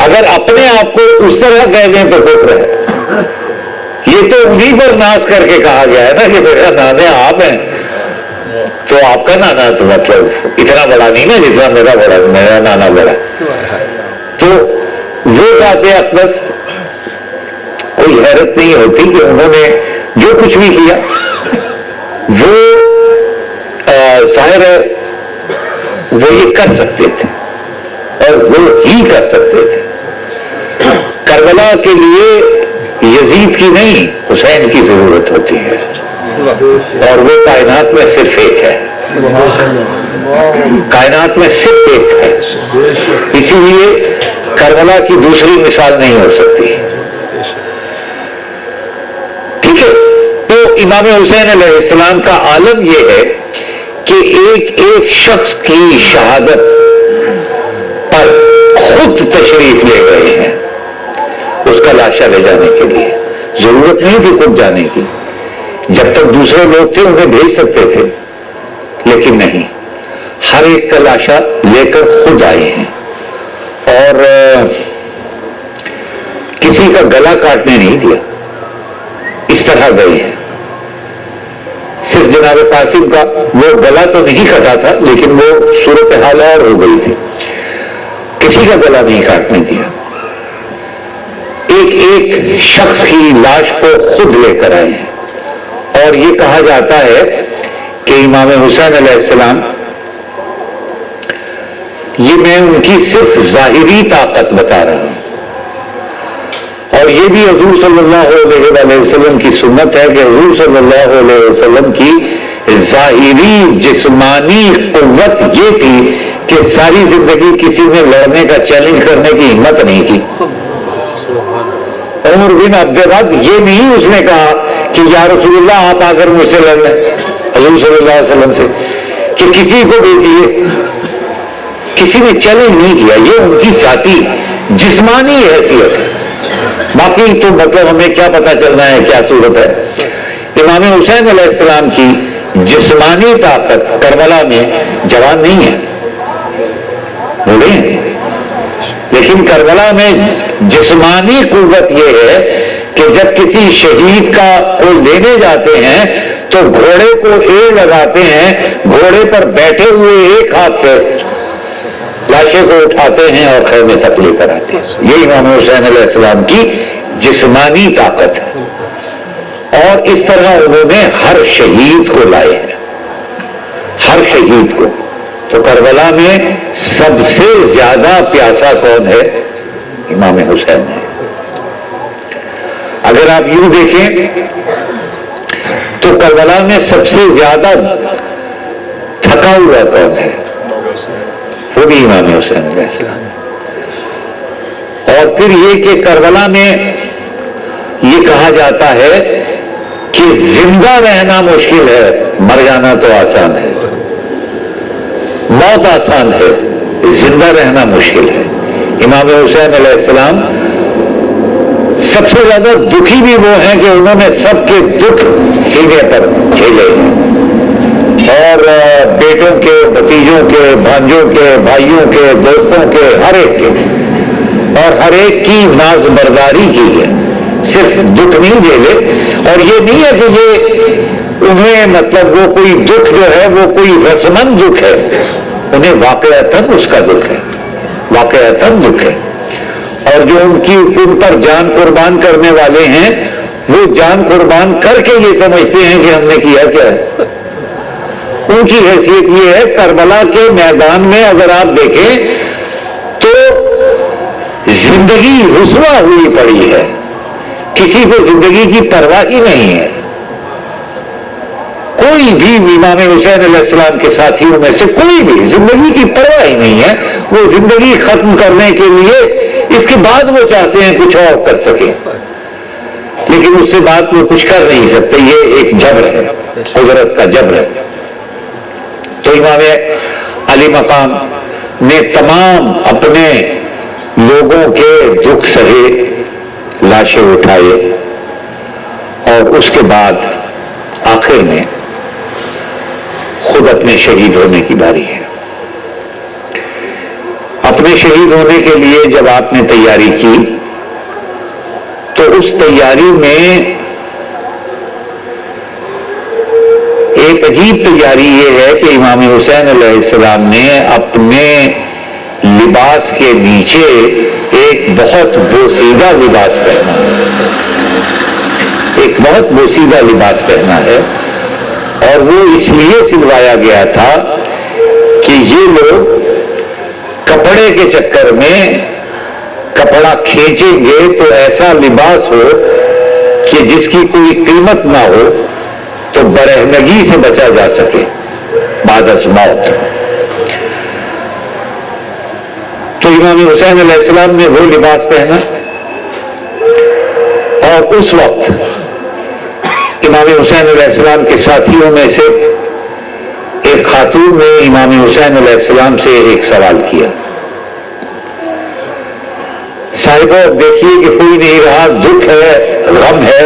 اگر اپنے آپ کو اس طرح کہہ دیں تو کفر ہے۔ یہ تو انہی پر ناز کر کے کہا گیا ہے نا کہ میرا نانے آپ ہیں، تو آپ کا نانا تو مطلب اتنا بڑا نہیں نا جتنا میرا نانا بڑا۔ تو وہ باتیں اقدس کوئی حیرت نہیں ہوتی کہ انہوں نے جو کچھ بھی کیا وہ ظاہر ہے وہ یہ کر سکتے تھے اور وہ ہی کر سکتے تھے۔ کربلا کے لیے یزید کی نہیں حسین کی ضرورت ہوتی ہے، اور وہ کائنات میں صرف ایک ہے۔ کائنات میں صرف ایک ہے، اسی لیے کربلا کی دوسری مثال نہیں ہو سکتی. ٹھیک ہے. تو امام حسین علیہ السلام کا عالم یہ ہے کہ ایک ایک شخص کی شہادت پر خود تشریف لے گئے ہیں اس کا لاشا لے جانے کے لیے. ضرورت نہیں تھی خود جانے کی، جب تک دوسرے لوگ تھے انہیں بھیج سکتے تھے، لیکن نہیں، ہر ایک کا لاشا لے کر خود آئے ہیں. اور کسی کا گلا کاٹنے نہیں دیا، اس طرح گئے ہیں. صرف جناب قاسم کا وہ گلا تو نہیں کٹا تھا، لیکن وہ صورتحال اور ہو گئی تھی، کسی کا گلا نہیں کاٹنے دیا. ایک ایک شخص کی لاش کو خود لے کر آئے ہیں. اور یہ کہا جاتا ہے کہ امام حسین علیہ السلام، یہ میں ان کی صرف ظاہری طاقت بتا رہا ہوں، اور یہ بھی حضور صلی اللہ علیہ وآلہ وسلم کی سنت ہے کہ حضور صلی اللہ علیہ وسلم کی ظاہری جسمانی قوت یہ تھی کہ ساری زندگی کسی نے لڑنے کا چیلنج کرنے کی ہمت نہیں کی. عمر بن عبدالرب یہ نہیں اس نے کہا کہ یا رسول اللہ آپ آ کر مجھ سے لڑ لیں حضور صلی اللہ علیہ وسلم سے، کہ کسی کو بھیجیے، کسی نے چیلنج نہیں کیا. یہ ان کی ذاتی جسمانی حیثیت ہے. باقی تو مطلب ہمیں کیا پتا چلنا ہے کیا صورت ہے. امام حسین علیہ السلام کی جسمانی طاقت کربلا میں جوان نہیں ہے، بولے، لیکن کربلا میں جسمانی قوت یہ ہے کہ جب کسی شہید کا کو لینے جاتے ہیں تو گھوڑے کو لگاتے ہیں، گھوڑے پر بیٹھے ہوئے ایک ہاتھ سے لاشے کو اٹھاتے ہیں اور خیمے تک لے کر آتے ہیں. یہ امام حسین علیہ السلام کی جسمانی طاقت ہے. اور اس طرح انہوں نے ہر شہید کو لائے ہیں، ہر شہید کو. تو کربلا میں سب سے زیادہ پیاسا کون ہے؟ امام حسین ہے. اگر آپ یوں دیکھیں تو کربلا میں سب سے زیادہ تھکا ہوا کون ہے؟ وہ بھی امام حسین علیہ السلام. اور پھر یہ کہ کربلا میں یہ کہا جاتا ہے کہ زندہ رہنا مشکل ہے، مر جانا تو آسان ہے. موت آسان ہے، زندہ رہنا مشکل ہے. امام حسین علیہ السلام سب سے زیادہ دکھی بھی وہ ہیں کہ انہوں نے سب کے دکھ سینے پر جھیلے، اور بیٹوں کے، بھتیجوں کے، بھانجوں کے، بھائیوں کے، دوستوں کے، ہر ایک کے، اور ہر ایک کی ناز برداری کی ہے. صرف دکھ نہیں جھیلے. اور یہ نہیں ہے کہ یہ انہیں مطلب وہ کوئی دکھ جو ہے وہ کوئی رسمن دکھ ہے، انہیں واقعتاً اس کا دکھ ہے، واقعتاً دکھ ہے. اور جو ان پر جان قربان کرنے والے ہیں وہ جان قربان کر کے یہ سمجھتے ہیں کہ ہم نے کیا کیا ہے. ان کی حیثیت یہ ہے کربلا کے میدان میں اگر آپ دیکھیں تو زندگی رسوا ہوئی پڑی ہے، کسی کو زندگی کی پرواہ ہی نہیں ہے. کوئی بھی امام حسین علیہ السلام کے ساتھیوں میں سے کوئی بھی زندگی کی پرواہ ہی نہیں ہے. وہ زندگی ختم کرنے کے لیے اس کے بعد وہ چاہتے ہیں کچھ اور کر سکیں، لیکن اس سے بعد وہ کچھ کر نہیں سکتے. یہ ایک جبر ہے، قدرت کا جبر ہے. تو امام علی مقام نے تمام اپنے لوگوں کے دکھ سہے، لاشیں اٹھائے، اور اس کے بعد آخر میں خود اپنے شہید ہونے کی باری ہے. اپنے شہید ہونے کے لیے جب آپ نے تیاری کی تو اس تیاری میں ایک عجیب تیاری یہ ہے کہ امام حسین علیہ السلام نے اپنے لباس کے نیچے ایک بہت بوسیدہ لباس پہنا، ایک بہت بوسیدہ لباس پہنا ہے. اور وہ اس لیے سلوایا گیا تھا کہ یہ لوگ کپڑے کے چکر میں کپڑا کھینچیں گے تو ایسا لباس ہو کہ جس کی کوئی قیمت نہ ہو تو برہنگی سے بچا جا سکے. بعد از موت. تو امام حسین علیہ السلام نے وہ لباس پہنا اور اس وقت امام حسین علیہ السلام کے ساتھیوں میں سے ایک خاتون نے امام حسین علیہ السلام سے ایک سوال کیا، صاحبہ دیکھیے کہ کوئی نہیں رہا، دکھ ہے، غم ہے،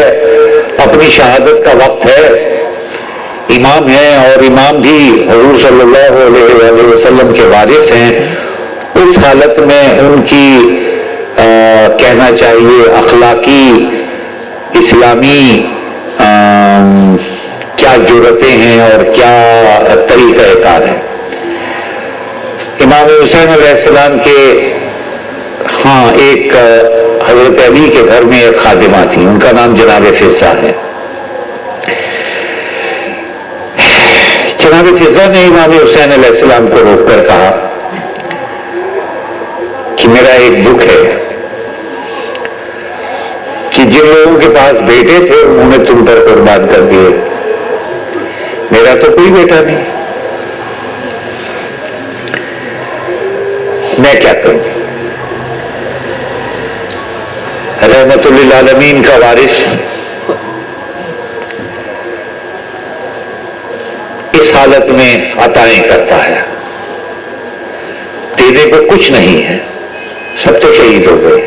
اپنی شہادت کا وقت ہے، امام ہیں اور امام بھی حضور صلی اللہ علیہ وآلہ وسلم کے وارث ہیں، اس حالت میں ان کی کہنا چاہیے اخلاقی اسلامی کیا جرتیں ہیں اور کیا طریقہ کار ہے. امام حسین علیہ السلام کے ہاں ایک حضرت علی کے گھر میں ایک خادمہ تھی، ان کا نام جناب فضہ ہے. جناب فضہ نے امام حسین علیہ السلام کو روک کر کہا کہ میرا ایک دکھ ہے کہ جن لوگوں کے پاس بیٹے تھے انہوں نے تم پر قربان کر دیے، میرا تو کوئی بیٹا نہیں، میں کیا کروں؟ رحمت للعالمین کا وارث اس حالت میں عطائیں کرتا ہے، دینے کو کچھ نہیں ہے، سب تو شہید ہو گئے.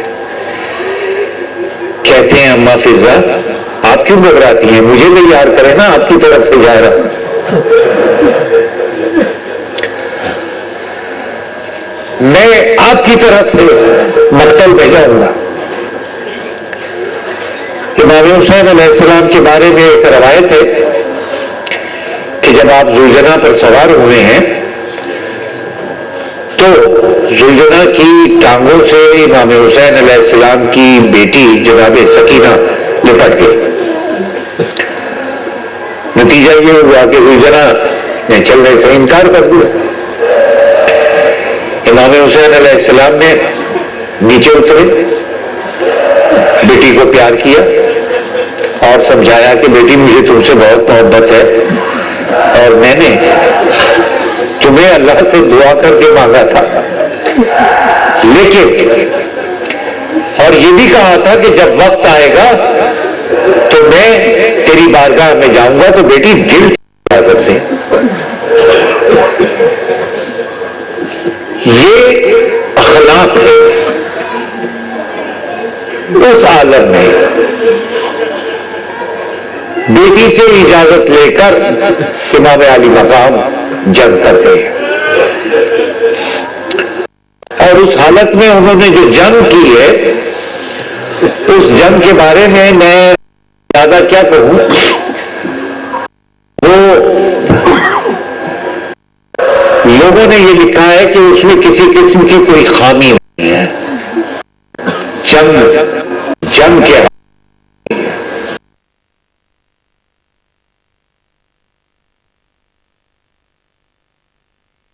کہتے ہیں اماں فضہ آپ کیوں گھبراتی ہیں، مجھے تیار کریں نا، آپ کی طرف سے جا رہا ہوں. میں آپ کی طرف سے مقتل بھیجاؤں گا. امام حسین علیہ السلام کے بارے میں ایک روایت ہے کہ جب آپ ذوالجناح پر سوار ہوئے ہیں تو ذوالجناح کی ٹانگوں سے امام حسین علیہ السلام کی بیٹی جناب سکینہ لپٹ گئی. نتیجہ یہ ہوا کہ ذوالجناح نے چلنے سے انکار کر دیا. امام حسین علیہ السلام نے نیچے اترے، بیٹی کو پیار کیا اور سمجھایا کہ بیٹی مجھے تم سے بہت محبت ہے اور میں نے تمہیں اللہ سے دعا کر کے مانگا تھا، لیکن اور یہ بھی کہا تھا کہ جب وقت آئے گا تو میں تیری بارگاہ میں جاؤں گا، تو بیٹی دل سے اجازت دے. یہ اخلاق ہے. اس عالم میں بیٹی سے اجازت لے کر امام علی مقام جنگ کرتے ہیں، اور اس حالت میں انہوں نے جو جنگ کی ہے اس جنگ کے بارے میں زیادہ کیا کہوں، وہ لوگوں نے یہ لکھا ہے کہ اس میں کسی قسم کی کوئی خامی نہیں ہے. جنگ کے